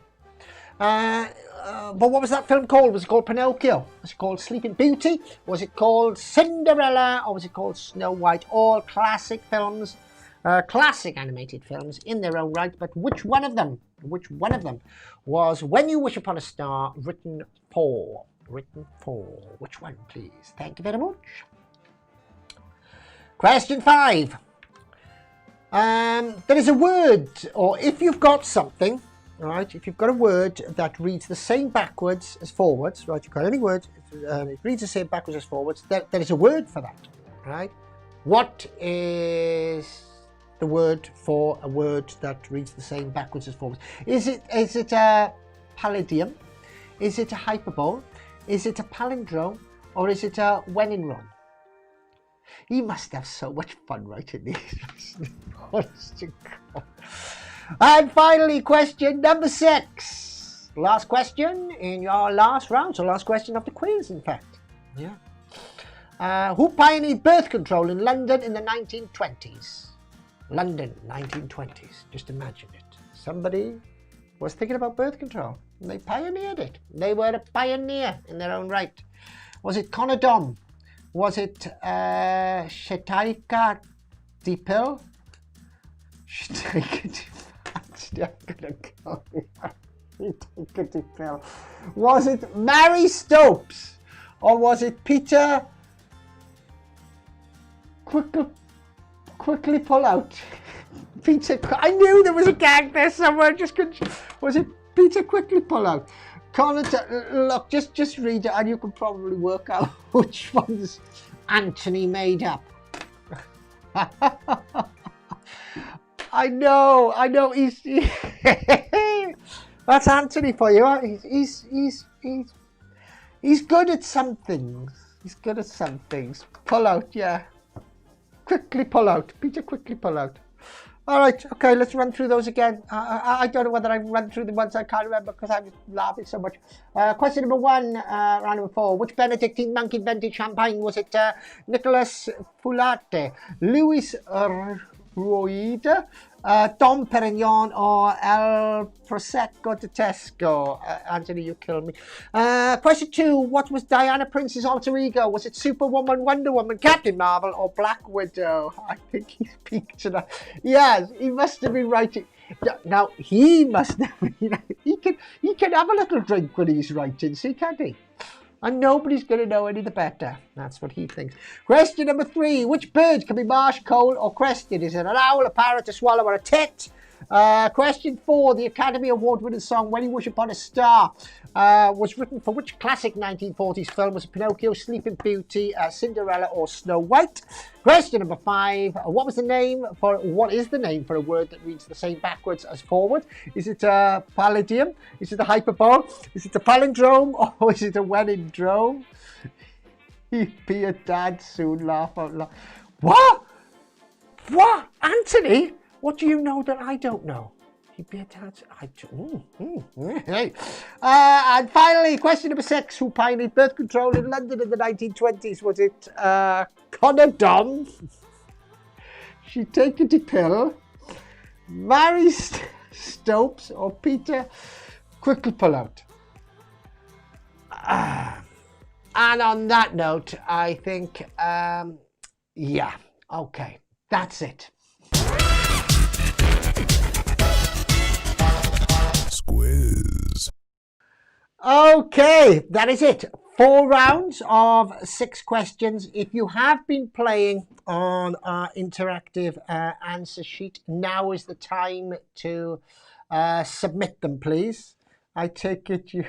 But what was that film called? Was it called Pinocchio? Was it called Sleeping Beauty? Was it called Cinderella? Or was it called Snow White? All classic films, classic animated films in their own right, but which one of them was When You Wish Upon a Star written for? Which one, please? Thank you very much. Question 5. There is a word, or if you've got something, right, if you've got a word that reads the same backwards as forwards, right, you've got any word, it reads the same backwards as forwards, there is a word for that, right? What is the word for a word that reads the same backwards as forwards? Is it a palladium? Is it a hyperbole? Is it a palindrome? Or is it a when-in-Rome? He must have so much fun writing these. Honest to God. And finally, question number 6. Last question in your last round. So last question of the quiz, in fact. Yeah. Who pioneered birth control in London in the 1920s? London, 1920s. Just imagine it. Somebody was thinking about birth control, and they pioneered it. They were a pioneer in their own right. Was it Conodom? Was it Shetaika Dipil? Shetaika Dipil. Was it Mary Stopes? Or was it Peter Quickly Pull Out? Peter, I knew there was a gag there somewhere. Just couldn't. Was it Peter Quickly Pull Out? Look, just read it and you can probably work out which ones Anthony made up. I know. That's Anthony for you. He's good at some things. Pull out, yeah. Quickly pull out. Peter, quickly pull out. All right, okay, let's run through those again. I don't know whether I've run through the ones I can't remember because I was laughing so much. Question number 1, round number 4. Which Benedictine monk invented champagne? Was it Nicholas Fulate, Louis Ruide, Dom Perignon, or El Prosecco de Tesco? Anthony, you killed me. Question 2. What was Diana Prince's alter ego? Was it Superwoman, Wonder Woman, Captain Marvel, or Black Widow? I think he's peaked tonight. Yes, he must have been writing. Now, he must have been. He can have a little drink when he's writing, see, can't he? And nobody's going to know any the better. That's what he thinks. Question number 3. Which bird can be marsh, coal, or crested? Is it an owl, a parrot, a swallow, or a tit? Question 4. The Academy Award-winning song When You Wish Upon a Star was written for which classic 1940s film? Was it Pinocchio, Sleeping Beauty, Cinderella, or Snow White? Question number 5. What is the name for a word that reads the same backwards as forward? Is it a palladium? Is it a hyperbole? Is it a palindrome? Or is it a when-in-drome? He'd be a dad soon, laugh out loud. What? Anthony? What do you know that I don't know? He'd be a dad. Hey. And finally, question number 6. Who pioneered birth control in London in the 1920s? Was it Conodom? She'd taken a pill. Mary Stopes or Peter Quickly Pull Out? And on that note, I think, yeah, okay, that's it. Squiz. Okay, that is it. 4 rounds of 6 questions. If you have been playing on our interactive answer sheet, now is the time to submit them, please. I take it you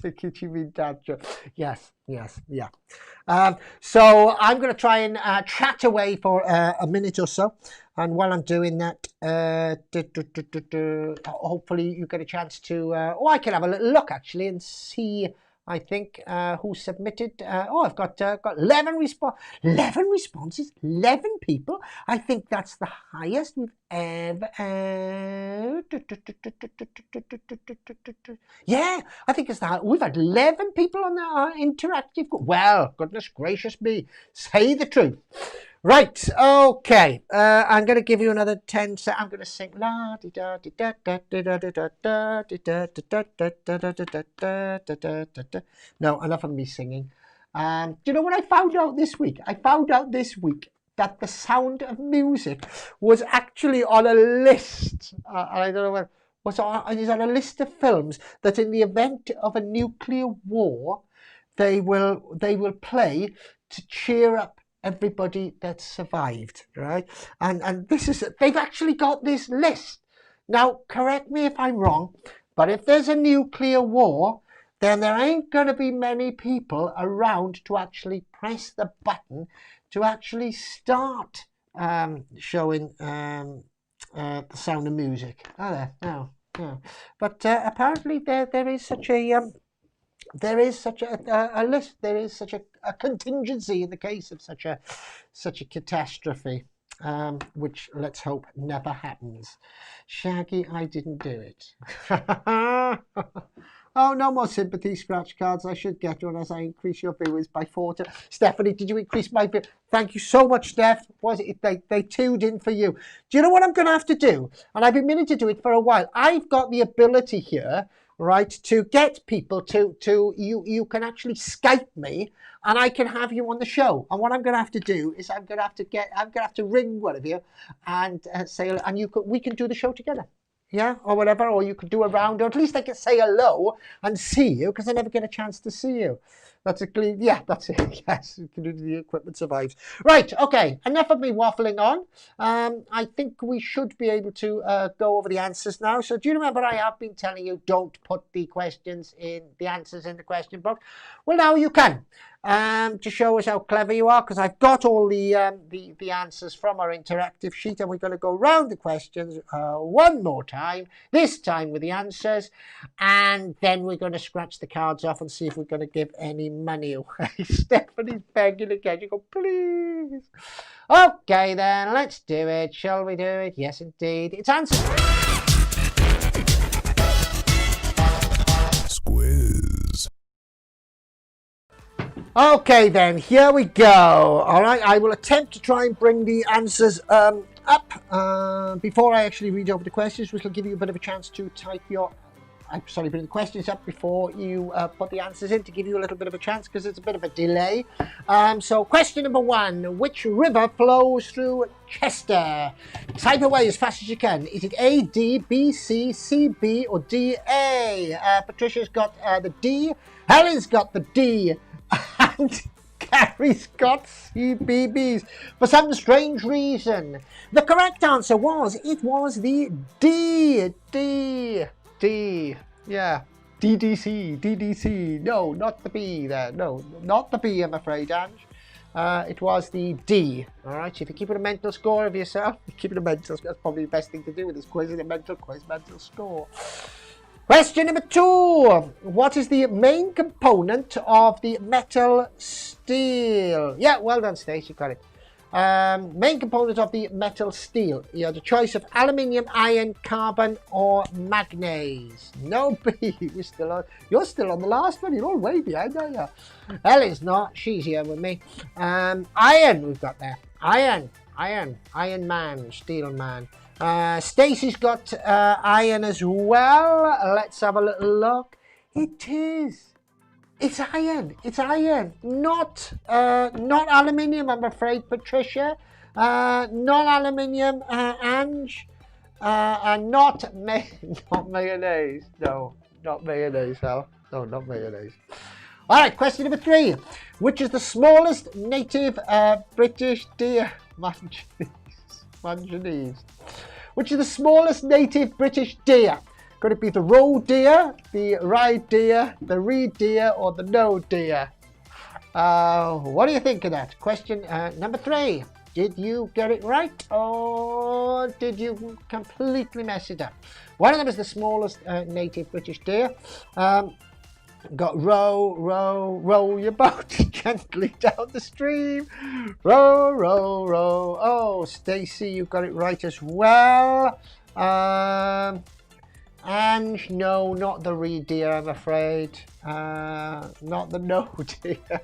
Take it, you mean dad joke. Yes, yeah. So I'm going to try and chat away for a minute or so. And while I'm doing that, hopefully you get a chance to, I can have a little look actually and see, I think, who submitted. I've got 11 responses, 11 people. I think that's the highest we've ever. Yeah, I think it's that. We've had 11 people on the interactive. Well, goodness gracious me, say the truth. Right, okay. I'm going to give you another 10 seconds. I'm going to sing la di da di da da di da di da da di da da da da da da da da da da da. No, enough of me singing. Do you know what I found out this week? I found out this week that The Sound of Music was actually on a list. I don't know what was on. It's on a list of films that, in the event of a nuclear war, they will play to cheer up everybody that survived, right? And this is, they've actually got this list. Now, correct me if I'm wrong, but if there's a nuclear war, then there ain't going to be many people around to actually press the button to actually start showing The Sound of Music. Are there? No. But apparently there is such a list. There is such a contingency in the case of such a catastrophe, which let's hope never happens. Shaggy, I didn't do it. Oh, no more sympathy scratch cards. I should get one as I increase your viewers by 4. Stephanie, did you increase my view? Thank you so much, Steph. Was it they tuned in for you? Do you know what I'm going to have to do? And I've been meaning to do it for a while. I've got the ability here, right, to get people to you can actually Skype me and I can have you on the show. And what I'm going to have to do is I'm going to have to ring one of you and say, and we can do the show together. Yeah, or whatever, or you could do a round, or at least I can say hello and see you, because I never get a chance to see you. That's a clean, yeah, that's it. Yes, you can do the equipment survives. Right, okay, enough of me waffling on. I think we should be able to go over the answers now. So do you remember I have been telling you don't put the answers in the question box? Well, now you can. To show us how clever you are, because I've got all the answers from our interactive sheet, and we're going to go round the questions one more time, this time with the answers, and then we're going to scratch the cards off and see if we're going to give any money away. Stephanie's begging again. You go, please. Okay, then, let's do it. Shall we do it? Yes, indeed. It's answers. Squiz. Okay then, here we go. All right, I will attempt to try and bring the answers up before I actually read over the questions, which will give you a bit of a chance to type bring the questions up before you put the answers in, to give you a little bit of a chance, because it's a bit of a delay. So question number 1, which river flows through Chester? Type away as fast as you can. Is it A, D, B, C, C, B, or D, A? Patricia's got the D, Helen's got the D, and Gary's got CBBS for some strange reason. The correct answer was, it was the D. Yeah, DDC. No, not the B there. No, not the B, I'm afraid, Ange. It was the D. All right, so if you're keeping a mental score of yourself, keeping a mental score, that's probably the best thing to do with this quiz, is a mental score. Question number 2. What is the main component of the metal steel? Yeah, well done, Stacey, got it. Main component of the metal steel. You have the choice of aluminium, iron, carbon, or manganese. No B. You're still on the last one. You're all way behind, aren't you? Ellen's not. She's here with me. Iron we've got there. Iron Man, steel man. Stacey's got iron as well. Let's have a little look. It is. It's iron. Not aluminium, I'm afraid, Patricia. Not aluminium, Ange. And not mayonnaise. No, not mayonnaise, Hal. No, not mayonnaise. All right, question number 3. Which is the smallest native British deer? Manganese. Which is the smallest native British deer? Could it be the roe deer, the ride deer, the reed deer, or the no deer? What do you think of that? Question number 3. Did you get it right, or did you completely mess it up? One of them is the smallest native British deer. Got row your boat gently down the stream. Row. Oh, Stacey, you got it right as well. And no, not the reed deer, I'm afraid. Not the no deer.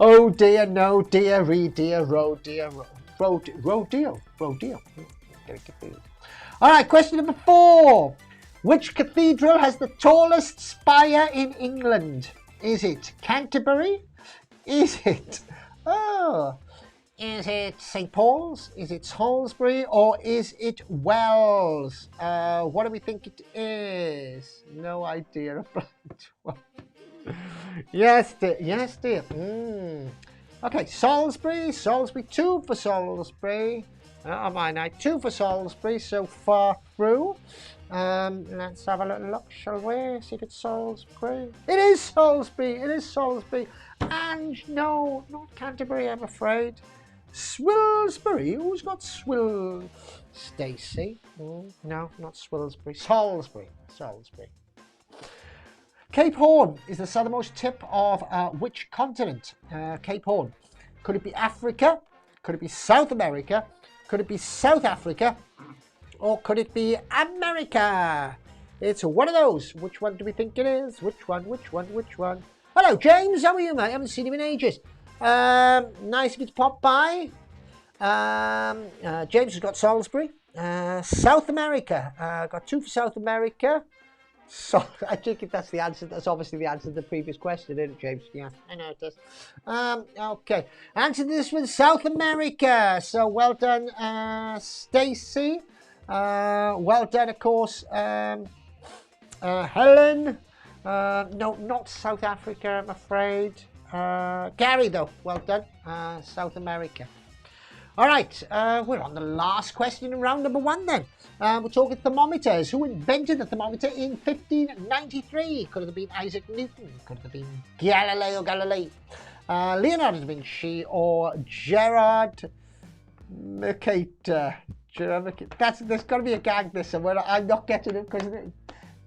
Oh dear, no deer, reed deer, roe deer, roe deer. All right, question number 4. Which cathedral has the tallest spire in England? Is it Canterbury? Is it St. Paul's? Is it Salisbury? Or is it Wells? What do we think it is? No idea. Yes, dear. Okay, Salisbury. 2 for Salisbury. Mine, 2 for Salisbury so far through. Let's have a little look, shall we? See if it's Salisbury. It is Salisbury. And no, not Canterbury, I'm afraid. Swilsbury. Who's got Swill? Stacey. No, not Swilsbury. Salisbury. Cape Horn is the southernmost tip of which continent? Cape Horn. Could it be Africa? Could it be South America? Could it be South Africa? Or could it be America? It's one of those. Which one do we think it is? Which one? Hello, James. How are you, mate? I haven't seen him in ages. Nice of you to pop by. James has got Salisbury. South America. Got 2 for South America. So I think that's the answer. That's obviously the answer to the previous question, isn't it, James? Yeah, I know it is. Okay. Answer to this one, South America. So well done, Stacey. Well done, of course, Helen. No, not South Africa, I'm afraid. Gary, though, well done. South America. All right, we're on the last question in round number 1 then. We're talking thermometers. Who invented the thermometer in 1593? Could it have been Isaac Newton? Could it have been Galileo Galilei? Leonardo da Vinci or Gerard Mercator? There's got to be a gag there somewhere. I'm not getting it because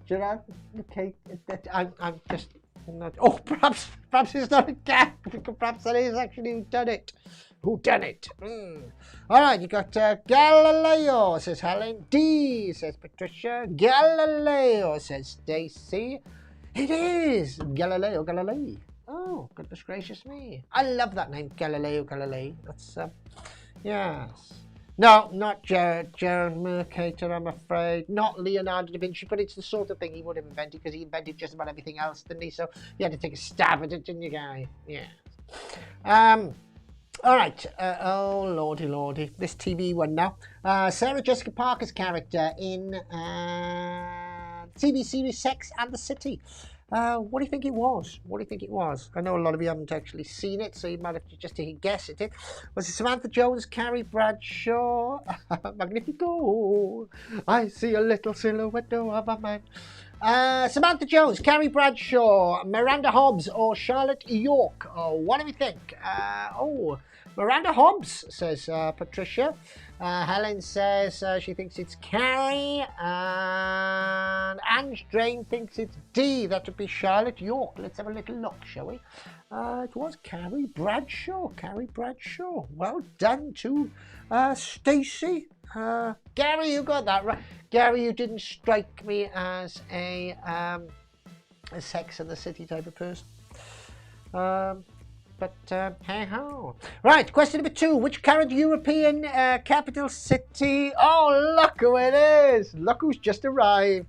Gerard Mercator. I'm just not. Oh, perhaps it's not a gag. Perhaps that is actually who done it. All right, you got Galileo, says Helen. D, says Patricia. Galileo, says Stacey. It is Galileo Galilei. Oh, goodness gracious me. I love that name, Galileo Galilei. That's, yes. No, not Gerard Mercator, I'm afraid. Not Leonardo da Vinci, but it's the sort of thing he would have invented because he invented just about everything else, didn't he? So you had to take a stab at it, didn't you, guy? Yeah. All right. Oh, lordy. This TV one now. Sarah Jessica Parker's character in TV series Sex and the City. What do you think it was? I know a lot of you haven't actually seen it, so you might have to just take a guess at it. Was it Samantha Jones, Carrie Bradshaw? Magnifico. I see a little silhouette of a man. Samantha Jones, Carrie Bradshaw, Miranda Hobbs, or Charlotte York? What do we think? Miranda Hobbs, says Patricia. Helen says she thinks it's Carrie. And Ange Drain thinks it's D. That would be Charlotte York. Let's have a little look, shall we? It was Carrie Bradshaw. Well done to Stacey. Gary, you got that right. Gary, you didn't strike me as a Sex and the City type of person. But hey ho. Right, question number 2. Which current European capital city? Oh, look who it is. Look who's just arrived.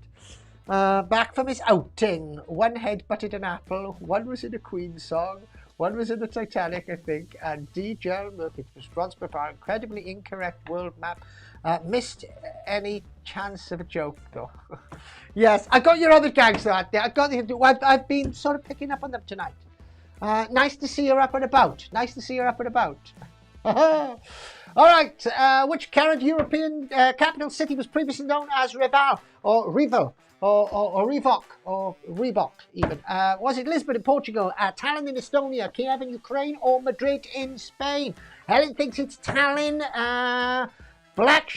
Back from his outing. One head butted an apple. One was in a Queen song. One was in the Titanic, I think. And D. Gerald Murphy was responsible for our incredibly incorrect world map. Missed any chance of a joke, though. Yes, I got your other gags out there. I've been sort of picking up on them tonight. Nice to see her up and about. All right. Which current European capital city was previously known as Reval or Reval or Revok or Reebok even? Was it Lisbon in Portugal, Tallinn in Estonia, Kiev in Ukraine, or Madrid in Spain? Helen thinks it's Tallinn. Black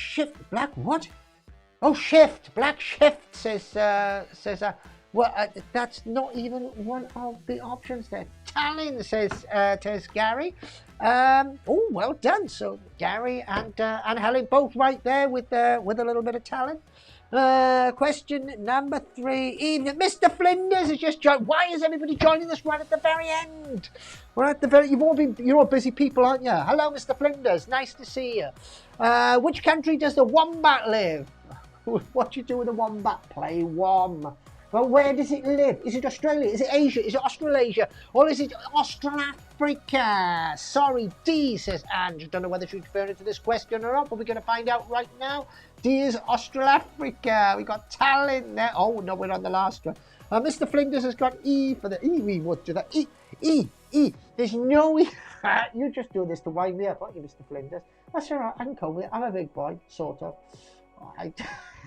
what? Oh, shift. Black shift says. Well, that's not even one of the options there. Tallinn says Gary. Oh, well done. So Gary and Helen both right there with a little bit of talent. Question number 3. Even Mr. Flinders has just joined. Why is everybody joining us right at the very end? We're at the very. You're all busy people, aren't you? Hello, Mr. Flinders. Nice to see you. Which country does the wombat live? What do you do with a wombat? Play wom. Well, where does it live? Is it Australia? Is it Asia? Is it Australasia? Or is it Australafrica? Sorry, D, says Ange. Don't know whether she's referring to this question or not, but we're going to find out right now. D is Australafrica. We got Tallinn there. Oh, no, we're on the last one. Mr. Flinders has got E for the E. We would do that. E. There's no E. You're just doing this to wind me up, aren't you, Mr. Flinders? That's all right. I can cope with it. I'm a big boy, sort of.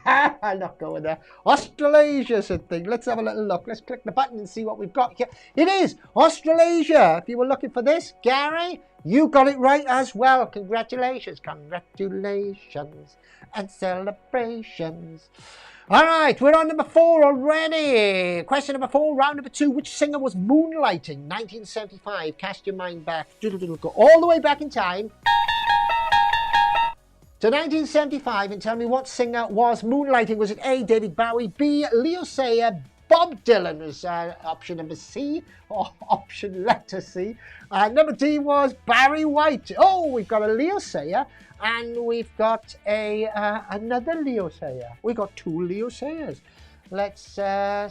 I'm not going there. Australasia, said thing. Let's have a little look. Let's click the button and see what we've got here. It is Australasia. If you were looking for this, Gary, you got it right as well. Congratulations. Congratulations and celebrations. All right, we're on number 4 already. Question number 4, round number 2. Which singer was moonlighting? 1975. Cast your mind back. Go all the way back in time to 1975 and tell me what singer was moonlighting. Was it A, David Bowie, B, Leo Sayer, Bob Dylan was option number C, or option letter C. Number D was Barry White. Oh, we've got a Leo Sayer and we've got another Leo Sayer. We've got 2 Leo Sayers. Let's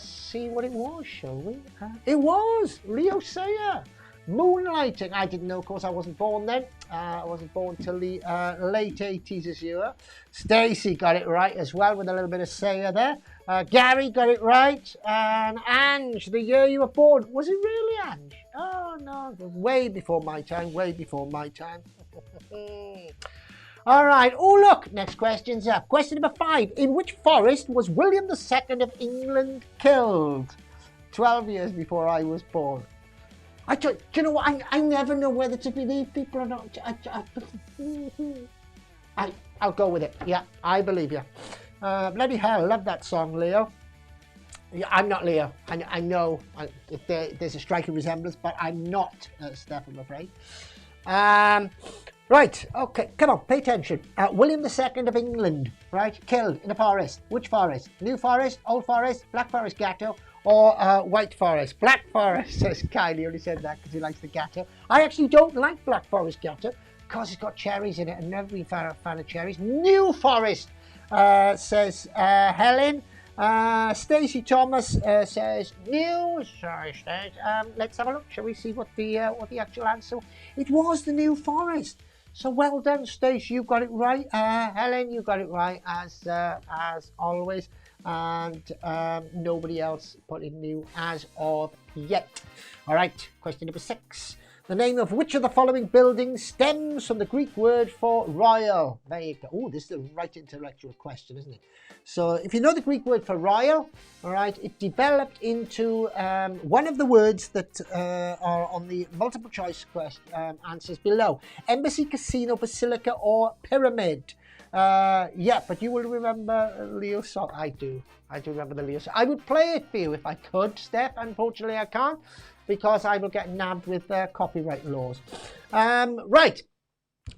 see what it was, shall we? It was Leo Sayer. Moonlighting. I didn't know, of course, I wasn't born then. I wasn't born till the late 80s as you were. Stacey got it right as well with a little bit of Sayer there. Gary got it right. And Ange, the year you were born. Was it really Ange? Oh, no. Way before my time. Way before my time. All right. Oh, look. Next question's up. Question number 5. In which forest was William II of England killed? 12 years before I was born. Do you know what? I never know whether to believe people or not. I'll go with it. Yeah, I believe you. Bloody hell, love that song, Leo. Yeah, I'm not Leo. I know there's a striking resemblance, but I'm not Steph, I'm afraid. Right, okay, come on, pay attention. William II of England, right, killed in a forest. Which forest? New Forest, Old Forest, Black Forest Gatto, or White Forest? Black Forest, says Kylie. Only said that because he likes the Gatto. I actually don't like Black Forest Gatto because it's got cherries in it, and never been a fan of cherries. New Forest, says Helen. Stacey Thomas says new. Sorry, Stacey. Let's have a look. Shall we see what the actual answer? It was the New Forest. So well done, Stacey. You got it right. Helen, you got it right as always. And nobody else put in new as of yet. All right, question number 6. The name of which of the following buildings stems from the Greek word for royal? There you go. Oh, this is the right intellectual question, isn't it? So if you know the Greek word for royal, all right, it developed into one of the words that are on the multiple choice answers below. Embassy, casino, basilica, or pyramid. Yeah, but you will remember Leo song. I do remember the Leo song. I would play it for you if I could, Steph. Unfortunately, I can't because I will get nabbed with copyright laws. Right.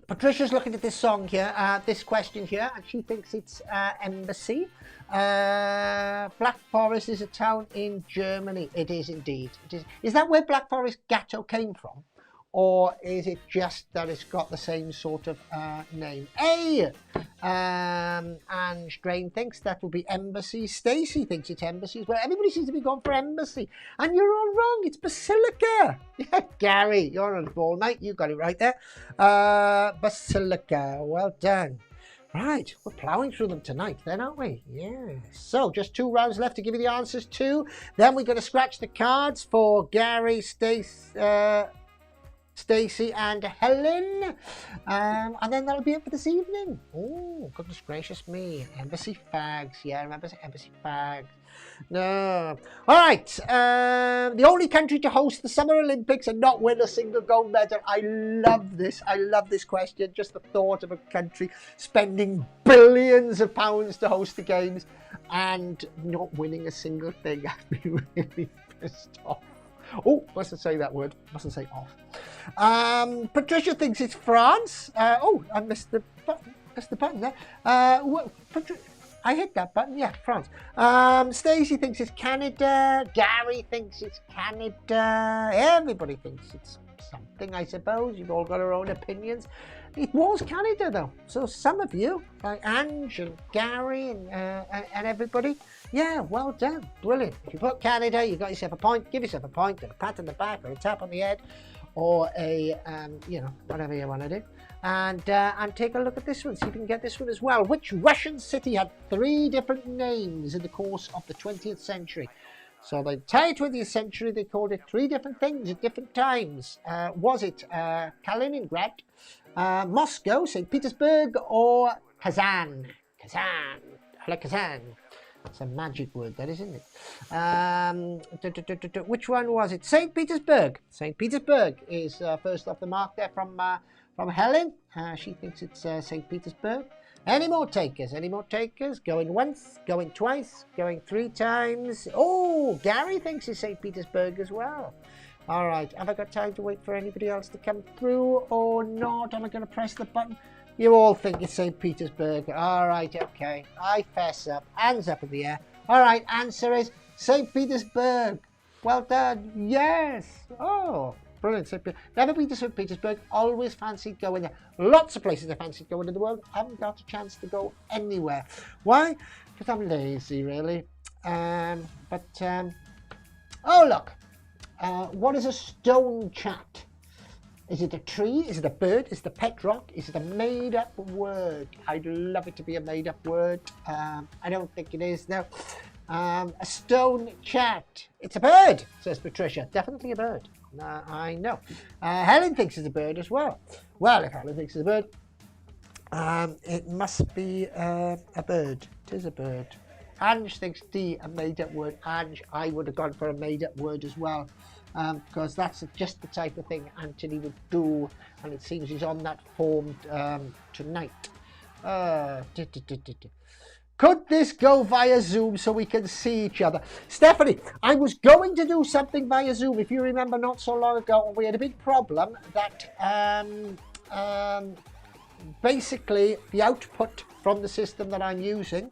Patricia's looking at this song here, this question here, and she thinks it's Embassy. Black Forest is a town in Germany. It is indeed. It is. Is that where Black Forest Gatto came from? Or is it just that it's got the same sort of name? And Strain thinks that will be Embassy. Stacey thinks it's Embassy as well. Everybody seems to be going for Embassy. And you're all wrong. It's Basilica. Yeah, Gary, you're on the ball, mate. You got it right there. Basilica. Well done. Right, we're ploughing through them tonight then, aren't we? Yeah. So, just 2 rounds left to give you the answers to. Then we're going to scratch the cards for Gary, Stace... Stacey and Helen. And then that'll be it for this evening. Oh, goodness gracious me. Embassy fags. Yeah, remember embassy fags. No. All right. The only country to host the Summer Olympics and not win a single gold medal. I love this. I love this question. Just the thought of a country spending billions of pounds to host the games and not winning a single thing. I'd be really pissed off. Oh, mustn't say that word. Mustn't say off. Patricia thinks it's France. I missed the button. Missed the button there. I hit that button. Yeah, France. Stacey thinks it's Canada. Gary thinks it's Canada. Everybody thinks it's something, I suppose. You've all got your own opinions. It was Canada, though. So some of you, like Ange and Gary and everybody, yeah, well done. Brilliant. If you put Canada, you got yourself a point. Give yourself a point, and a pat on the back, or a tap on the head, or a, whatever you want to do. And take a look at this one. See if you can get this one as well. Which Russian city had 3 different names in the course of the 20th century? So the entire 20th century, they called it 3 different things at different times. Was it Kaliningrad, Moscow, St. Petersburg, or Kazan? Kazan. I like Kazan. That's a magic word, that isn't it? Which one was it? St. Petersburg. St. Petersburg is first off the mark there from Helen. She thinks it's St. Petersburg. Any more takers? Any more takers? Going once, going twice, going 3 times. Oh, Gary thinks it's St. Petersburg as well. All right, have I got time to wait for anybody else to come through or not? Am I going to press the button? You all think it's St. Petersburg. All right, okay. I fess up. Hands up in the air. All right, answer is St. Petersburg. Well done. Yes. Oh, brilliant. Never been to St. Petersburg. Always fancied going there. Lots of places I fancied going in the world. Haven't got a chance to go anywhere. Why? Because I'm lazy, really. Oh, look. What is a stone chat? Is it a tree? Is it a bird? Is it a pet rock? Is it a made-up word? I'd love it to be a made-up word. I don't think it is, no. A stone chat. It's a bird, says Patricia. Definitely a bird. I know. Helen thinks it's a bird as well. Well, if Helen thinks it's a bird, it must be a bird. It is a bird. Ange thinks D, a made-up word. Ange, I would have gone for a made-up word as well. Because that's just the type of thing Anthony would do, and it seems he's on that form tonight. Could this go via Zoom so we can see each other? Stephanie, I was going to do something via Zoom, if you remember, not so long ago, and we had a big problem that basically the output from the system that I'm using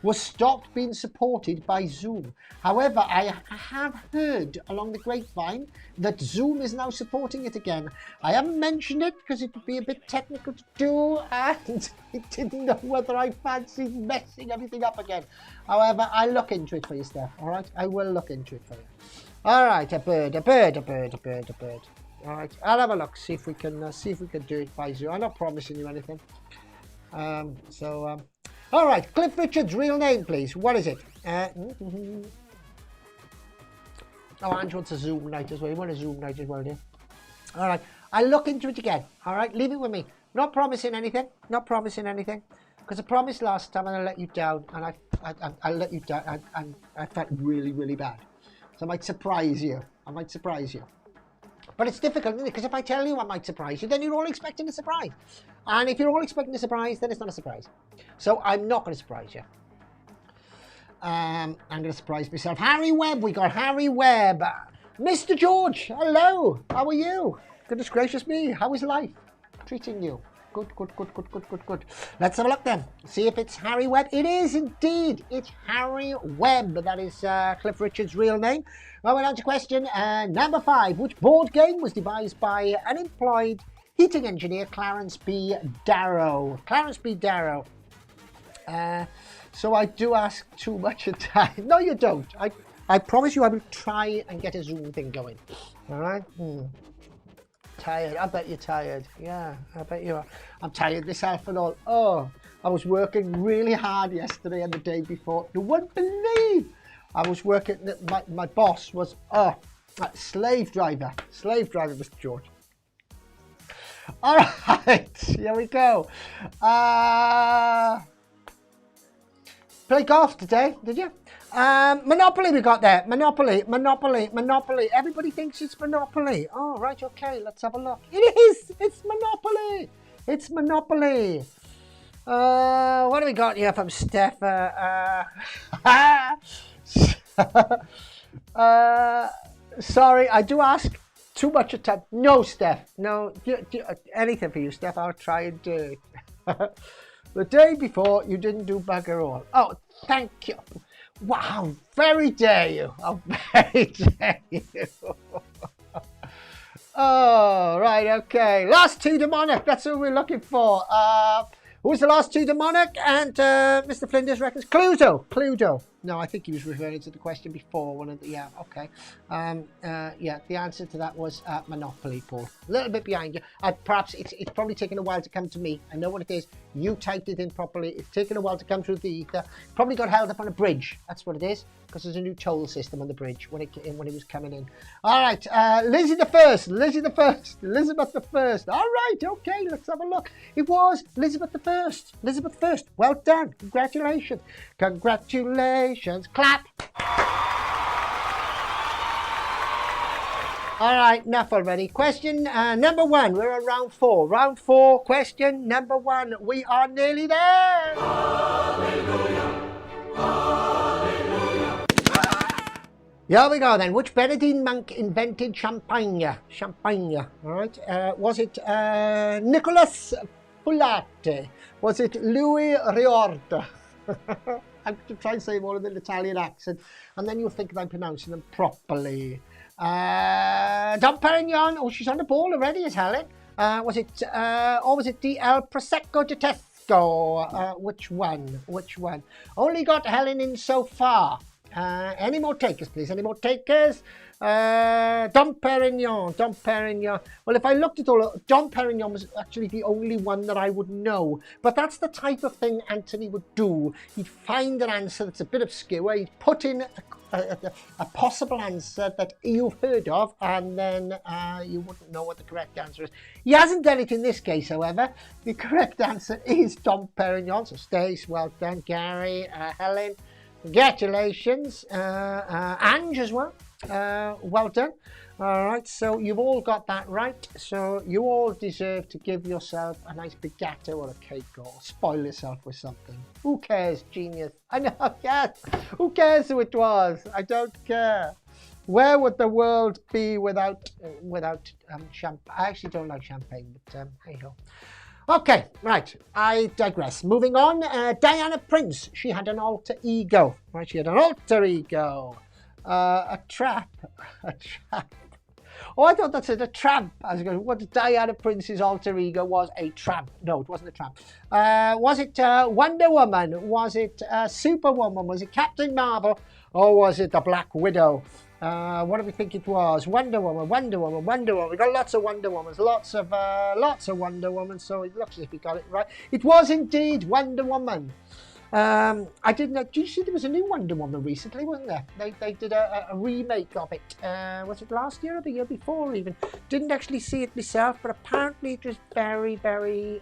was stopped being supported by Zoom. However, I have heard along the grapevine that Zoom is now supporting it again. I haven't mentioned it because it would be a bit technical to do, and I didn't know whether I fancied messing everything up again. However, I'll look into it for you, Steph, all right? I will look into it for you. All right, a bird. All right, I'll have a look, see if we can do it by Zoom. I'm not promising you anything. All right, Cliff Richard's real name, please. What is it? Oh, Ange wants a Zoom night as well. You want a Zoom night as well, do you? All right, I'll look into it again. All right, leave it with me. Not promising anything. Because I promised last time and I let you down, and I let you down, and I felt really, really bad. So I might surprise you. But it's difficult, isn't it? Because if I tell you I might surprise you, then you're all expecting a surprise. And if you're all expecting a surprise, then it's not a surprise. So I'm not going to surprise you. I'm going to surprise myself. Harry Webb, we got Harry Webb. Mr. George, hello. How are you? Goodness gracious me, how is life treating you? Good. Let's have a look then. See if it's Harry Webb. It is indeed. It's Harry Webb. That is Cliff Richard's real name. Well, we're on to question number 5. Which board game was devised by unemployed heating engineer Clarence B. Darrow? So I do ask too much at time. No, you don't. I promise you I will try and get a Zoom thing going. All right? Tired. I bet you're tired. Yeah, I bet you are. I'm tired myself and all. Oh, I was working really hard yesterday and the day before. You wouldn't believe. I was working, my boss was, slave driver, Mr. George. All right, here we go. Play golf today, did you? Monopoly we got there. Monopoly. Everybody thinks it's Monopoly. Oh, right, okay, let's have a look. It is! It's Monopoly! It's Monopoly. What do we got here from Steph? Sorry, I do ask too much attention. No, Steph. No, anything for you, Steph. I'll try and do it. The day before, you didn't do bugger all. Oh, thank you. Wow, very dare you. Oh, very dare you. Oh, right, okay. Last two demonic. That's what we're looking for. Who's the last two demonic? And Mr. Flinders reckons Cluedo. No, I think he was referring to the question before. Yeah, okay. Yeah, the answer to that was Monopoly, Paul. A little bit behind you. Perhaps it's probably taken a while to come to me. I know what it is. You typed it in properly. It's taken a while to come through the ether. Probably got held up on a bridge. That's what it is. Because there's a new toll system on the bridge when it was coming in. All right, Elizabeth the First. All right, okay, let's have a look. It was Elizabeth the First. Well done. Congratulations. Clap. All right, enough already. Question number one. We're on round four. Round four, question number one. We are nearly there. Hallelujah. Hallelujah. Here we go then. Which Benedictine monk invented champagne? All right. Was it Nicholas Fulate? Was it Louis Riordan? I'm going to try and say them all in an Italian accent, and then you'll think that I'm pronouncing them properly. Dom Perignon. Oh, she's on the ball already, is Helen. Was it DL Prosecco di Tesco? Which one? Only got Helen in so far. Any more takers, please? Any more takers? Dom Perignon. Well, if I looked at all, Dom Perignon was actually the only one that I would know. But that's the type of thing Anthony would do. He'd find an answer that's a bit obscure. He'd put in a possible answer that you've heard of, and then you wouldn't know what the correct answer is. He hasn't done it in this case, however. The correct answer is Dom Perignon. So Stace, well done. Gary, Helen, congratulations. Ange as well. Well done. All right, so you've all got that right. So you all deserve to give yourself a nice big gâteau or a cake or spoil yourself with something. Who cares, genius? I know, yes. Who cares who it was? I don't care. Where would the world be without champagne? I actually don't like champagne, but hey ho. Okay, right, I digress. Moving on, Diana Prince. She had an alter ego. Right, she had an alter ego. A trap. Oh, I thought that said a tramp. I was going, what Diana Prince's alter ego was? A tramp. No, it wasn't a tramp. Was it Wonder Woman? Was it Superwoman? Was it Captain Marvel? Or was it the Black Widow? What do we think it was? Wonder Woman. We got lots of Wonder Womans, lots of Wonder Woman. So it looks as if we got it right. It was indeed Wonder Woman. I didn't know. Did you see there was a new Wonder Woman recently, wasn't there? They did a remake of it. Was it last year or the year before even? Didn't actually see it myself, but apparently it was very, very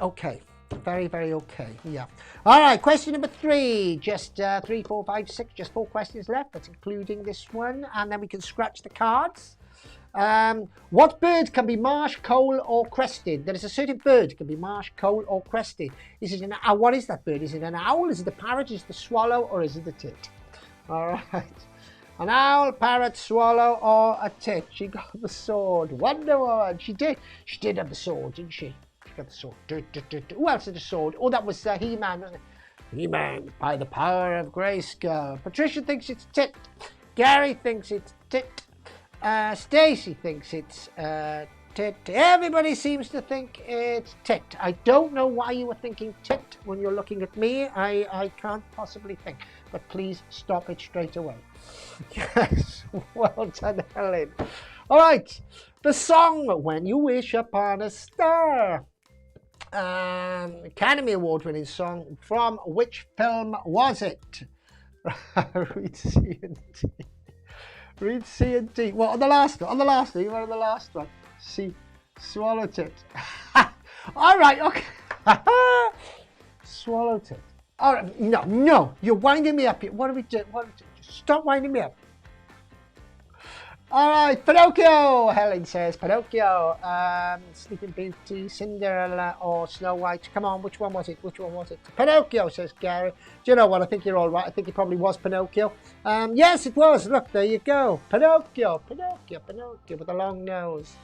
okay. Very, very okay. Yeah. All right. Question number 3. Just 3, 4, 5, 6. Just 4 questions left. That's including this one, and then we can scratch the cards. What bird can be marsh, coal, or crested? There is a certain bird that can be marsh, coal, or crested. Is it an owl? What is that bird? Is it an owl? Is it a parrot? Is it the swallow? Or is it a tit? All right. An owl, parrot, swallow, or a tit. She got the sword. Wonder Woman. She did. She did have the sword, didn't she? She got the sword. Who else had the sword? Oh, that was He-Man, wasn't it? He-Man, by the power of Grayskull. Patricia thinks it's tit. Gary thinks it's tit. Stacy thinks it's tit. Everybody seems to think it's tit. I don't know why you were thinking tit when you're looking at me. I can't possibly think. But please stop it straight away. Yes, well done, Helen. All right, the song When You Wish Upon a Star. Academy Award winning song. From which film was it? Read C and D. Read C and D. Well, on the last one. You were on the last one. C Swallow tit. All right, okay. Swallow tit. All right, no, you're winding me up here. What are we doing? Stop winding me up. All right, Pinocchio, Helen says. Pinocchio, Sleeping Beauty, Cinderella, or Snow White. Come on, which one was it? Pinocchio, says Gary. Do you know what? I think you're all right. I think it probably was Pinocchio. Yes, it was. Look, there you go. Pinocchio with a long nose.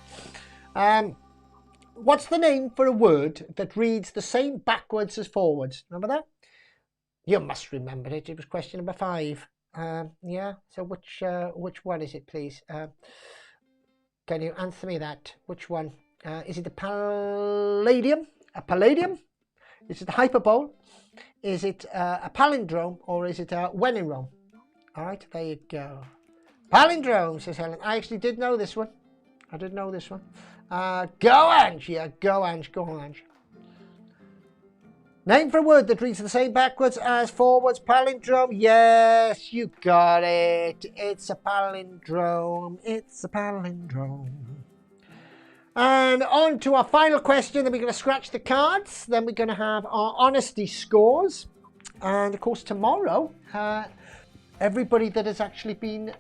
What's the name for a word that reads the same backwards as forwards? Remember that? You must remember it. It was question number 5. Yeah, so which one is it, please? Can you answer me that? Which one? Is it a palladium? A palladium? Is it a hyperbole? Is it a palindrome, or is it a wenninrome? All right, there you go. Palindrome, says Helen. I actually did know this one. Go Ange, yeah, go Ange. Name for a word that reads the same backwards as forwards. Palindrome. Yes, you got it. It's a palindrome. And on to our final question. Then we're going to scratch the cards. Then we're going to have our honesty scores. And of course, tomorrow, everybody that has actually been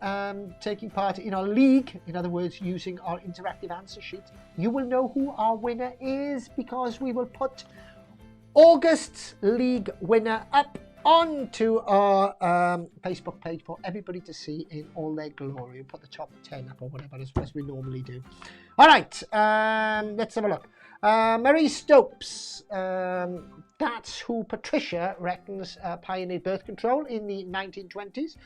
taking part in our league, in other words, using our interactive answer sheet, you will know who our winner is, because we will put August's league winner up onto our Facebook page for everybody to see in all their glory. We'll put the top 10 up or whatever, as we normally do. All right, let's have a look. Marie Stopes, that's who Patricia reckons pioneered birth control in the 1920s.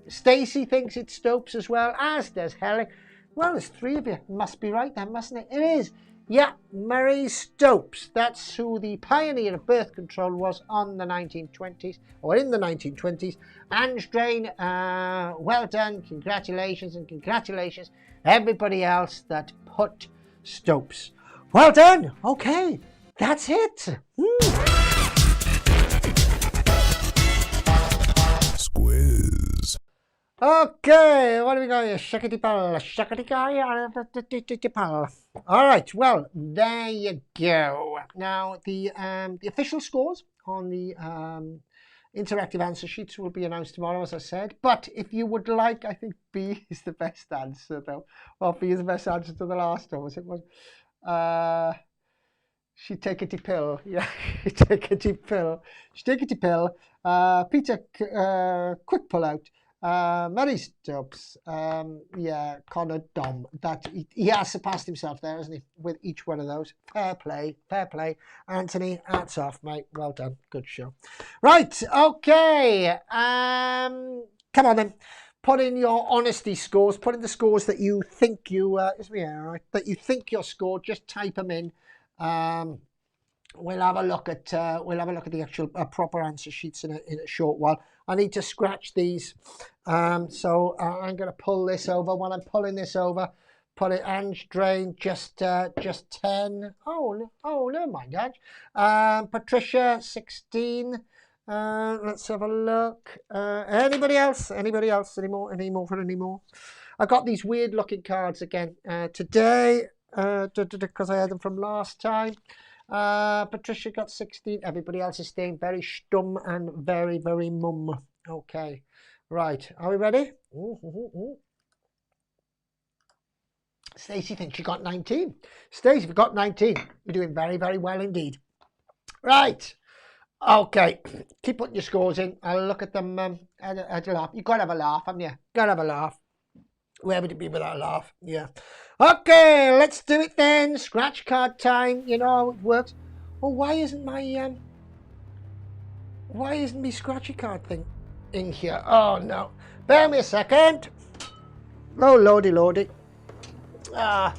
Stacey thinks it's Stopes as well, as does Helen. Well, there's 3 of you. Must be right then, mustn't it? It is. Yeah, Marie Stopes. That's who the pioneer of birth control was on the 1920s, or in the 1920s. Ange Drain, well done. Congratulations, and congratulations everybody else that put Stopes. Well done. Okay, that's it. Squiz. Okay, what do we got here? Shakity pal. All right, well, there you go. Now, the official scores on the interactive answer sheets will be announced tomorrow, as I said. But if you would like, I think B is the best answer, though. Well, B is the best answer to the last one, was it? She take a pill. Yeah, she take a pill. Peter, quick pull out. Mary Stopes, yeah, Connor Dom. That he has surpassed himself there, hasn't he? With each one of those. Fair play. Anthony, hats off, mate. Well done. Good show. Right, okay. Come on then. Put in your honesty scores. Put in the scores that you think that you think your score. Just type them in. We'll have a look at the actual proper answer sheets in a short while. I need to scratch these, so I'm going to pull this over. While I'm pulling this over, put it Ange Drain just 10. Oh, never mind, Ange. Patricia 16. Let's have a look. Anybody else? Any more? I've got these weird looking cards again today because I had them from last time. Patricia got 16. Everybody else is staying very stum and very, very mum. Okay, right. Are we ready? Stacey thinks she got 19. Stacey, if you got 19, you're doing very, very well indeed. Right. Okay. Keep putting your scores in. I'll look at them. I'd laugh. You've got to have a laugh, haven't you? Got to have a laugh. Where would it be without a laugh? Yeah. Okay, let's do it then. Scratch card time. You know how it works. Oh, why isn't my scratchy card thing in here? Oh no. Bear me a second. Oh lordy. I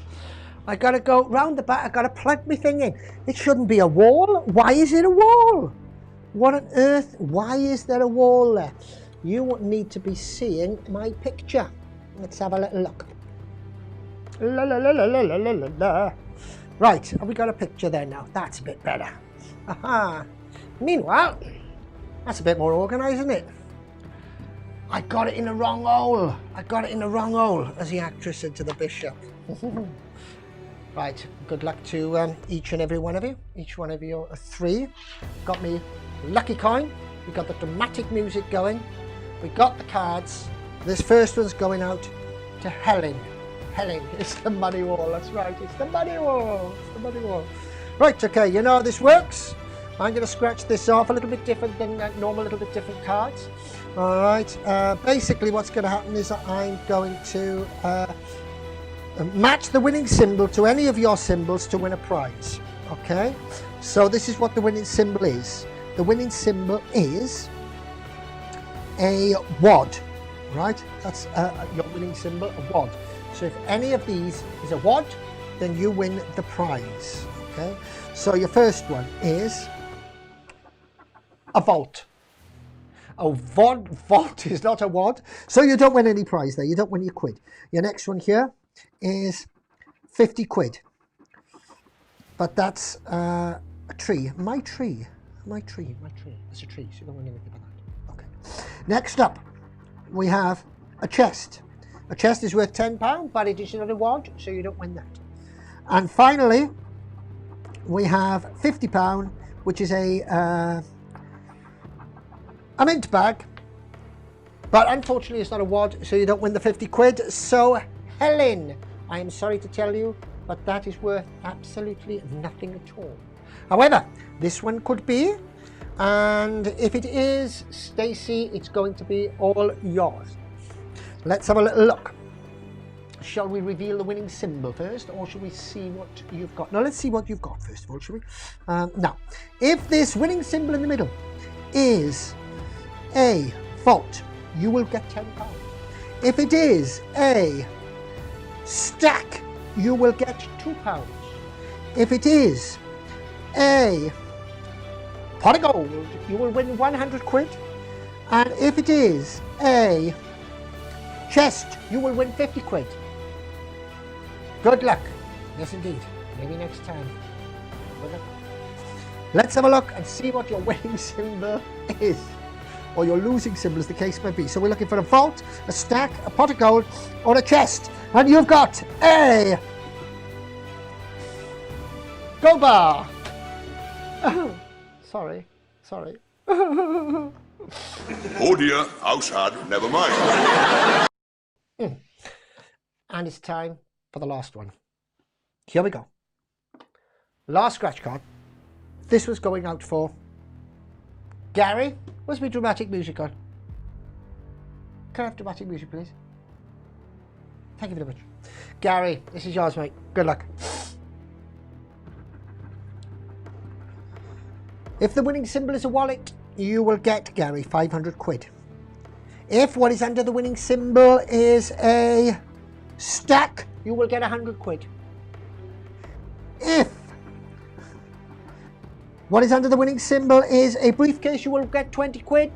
gotta go round the back. I gotta plug my thing in. It shouldn't be a wall. Why is it a wall? What on earth? Why is there a wall there? You need to be seeing my picture. Let's have a little look. La. Right, have we got a picture there now? That's a bit better. Aha. Meanwhile, that's a bit more organised, isn't it? I got it in the wrong hole. As the actress said to the bishop. Right, good luck to each and every one of you. Each one of you 3. Got me lucky coin. We got the dramatic music going. We got the cards. This first one's going out to Helen. Helen, it's the money wall. That's right, it's the money wall. It's the money wall. Right, okay, you know how this works. I'm going to scratch this off a little bit different than normal, a little bit different cards. All right, basically what's going to happen is that I'm going to match the winning symbol to any of your symbols to win a prize. Okay, so this is what the winning symbol is. The winning symbol is a wad, right? That's your winning symbol, a wad. So if any of these is a wad, then you win the prize. Okay, so your first one is a vault. A vault is not a wad, so you don't win any prize there. You don't win your quid. Your next one here is 50 quid. But that's a tree. My tree. It's a tree, so you don't win anything for that. Okay. Next up, we have a chest. A chest is worth £10, but it is not a wad, so you don't win that. And finally, we have £50, which is a mint bag. But unfortunately, it's not a wad, so you don't win the 50 quid. So, Helen, I am sorry to tell you, but that is worth absolutely nothing at all. However, this one could be, and if it is, Stacey, it's going to be all yours. Let's have a little look. Shall we reveal the winning symbol first, or should we see what you've got? Now, let's see what you've got first of all, shall we? Now, if this winning symbol in the middle is a vault, you will get £10. If it is a stack, you will get £2. If it is a pot of gold, you will win 100 quid. And if it is a chest, you will win 50 quid. Good luck. Yes, indeed. Maybe next time. Good luck. Let's have a look and see what your winning symbol is. Or your losing symbol, as the case may be. So we're looking for a vault, a stack, a pot of gold, or a chest. And you've got a gold bar. Sorry. Oh dear, house hard, never mind. And it's time for the last one. Here we go. Last scratch card. This was going out for Gary. Where's my dramatic music on? Can I have dramatic music, please? Thank you very much. Gary, this is yours, mate. Good luck. If the winning symbol is a wallet, you will get, Gary, 500 quid. If what is under the winning symbol is a stack, you will get 100 quid. If what is under the winning symbol is a briefcase, you will get 20 quid.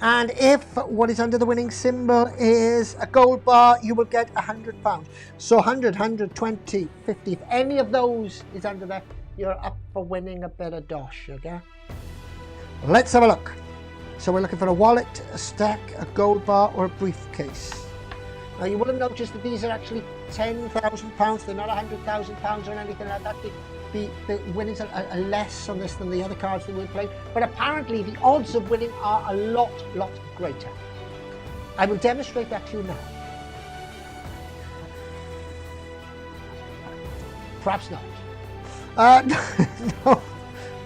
And if what is under the winning symbol is a gold bar, you will get £100. So 100, 120, 50. If any of those is under there, you're up for winning a bit of dosh, okay? Let's have a look. So we're looking for a wallet, a stack, a gold bar, or a briefcase. Now you will have noticed that these are actually £10,000. They're not £100,000 or anything like that. The winnings are less on this than the other cards that we played. But apparently the odds of winning are a lot greater. I will demonstrate that to you now. Perhaps not. No.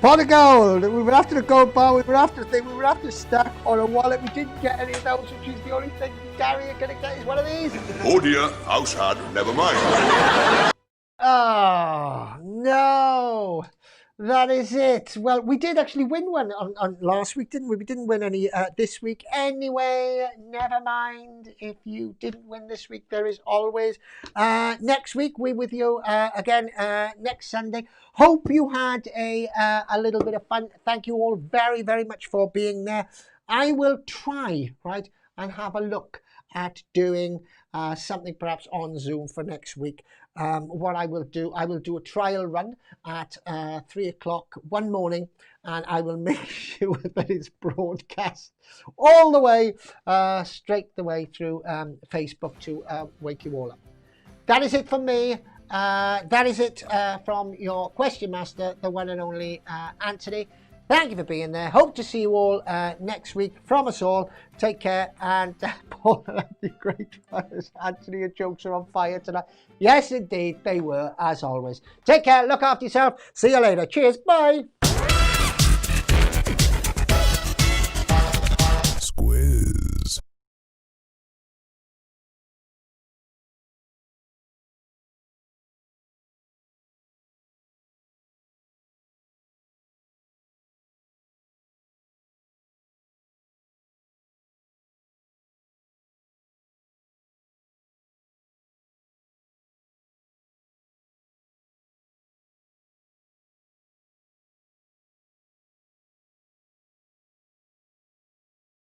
Pot of gold. We were after a gold bar. We were after a thing. We were after a stack or a wallet. We didn't get any of those, which is the only thing Gary are going to get is one of these. Oh dear, house hard, never mind. Oh, no. That is it. Well, we did actually win one on last week, didn't we? We didn't win any this week. Anyway, never mind. If you didn't win this week, there is always next week. We're with you again next Sunday. Hope you had a little bit of fun. Thank you all very, very much for being there. I will try, right, and have a look at doing something perhaps on Zoom for next week. What I will do a trial run at 3 o'clock one morning, and I will make sure that it's broadcast all the way, straight the way through Facebook to wake you all up. That is it from me. that is it from your question master, the one and only Anthony. Thank you for being there. Hope to see you all next week. From us all, take care. And Paul and Andy, great fires. Anthony, your jokes are on fire tonight. Yes, indeed, they were, as always. Take care. Look after yourself. See you later. Cheers. Bye.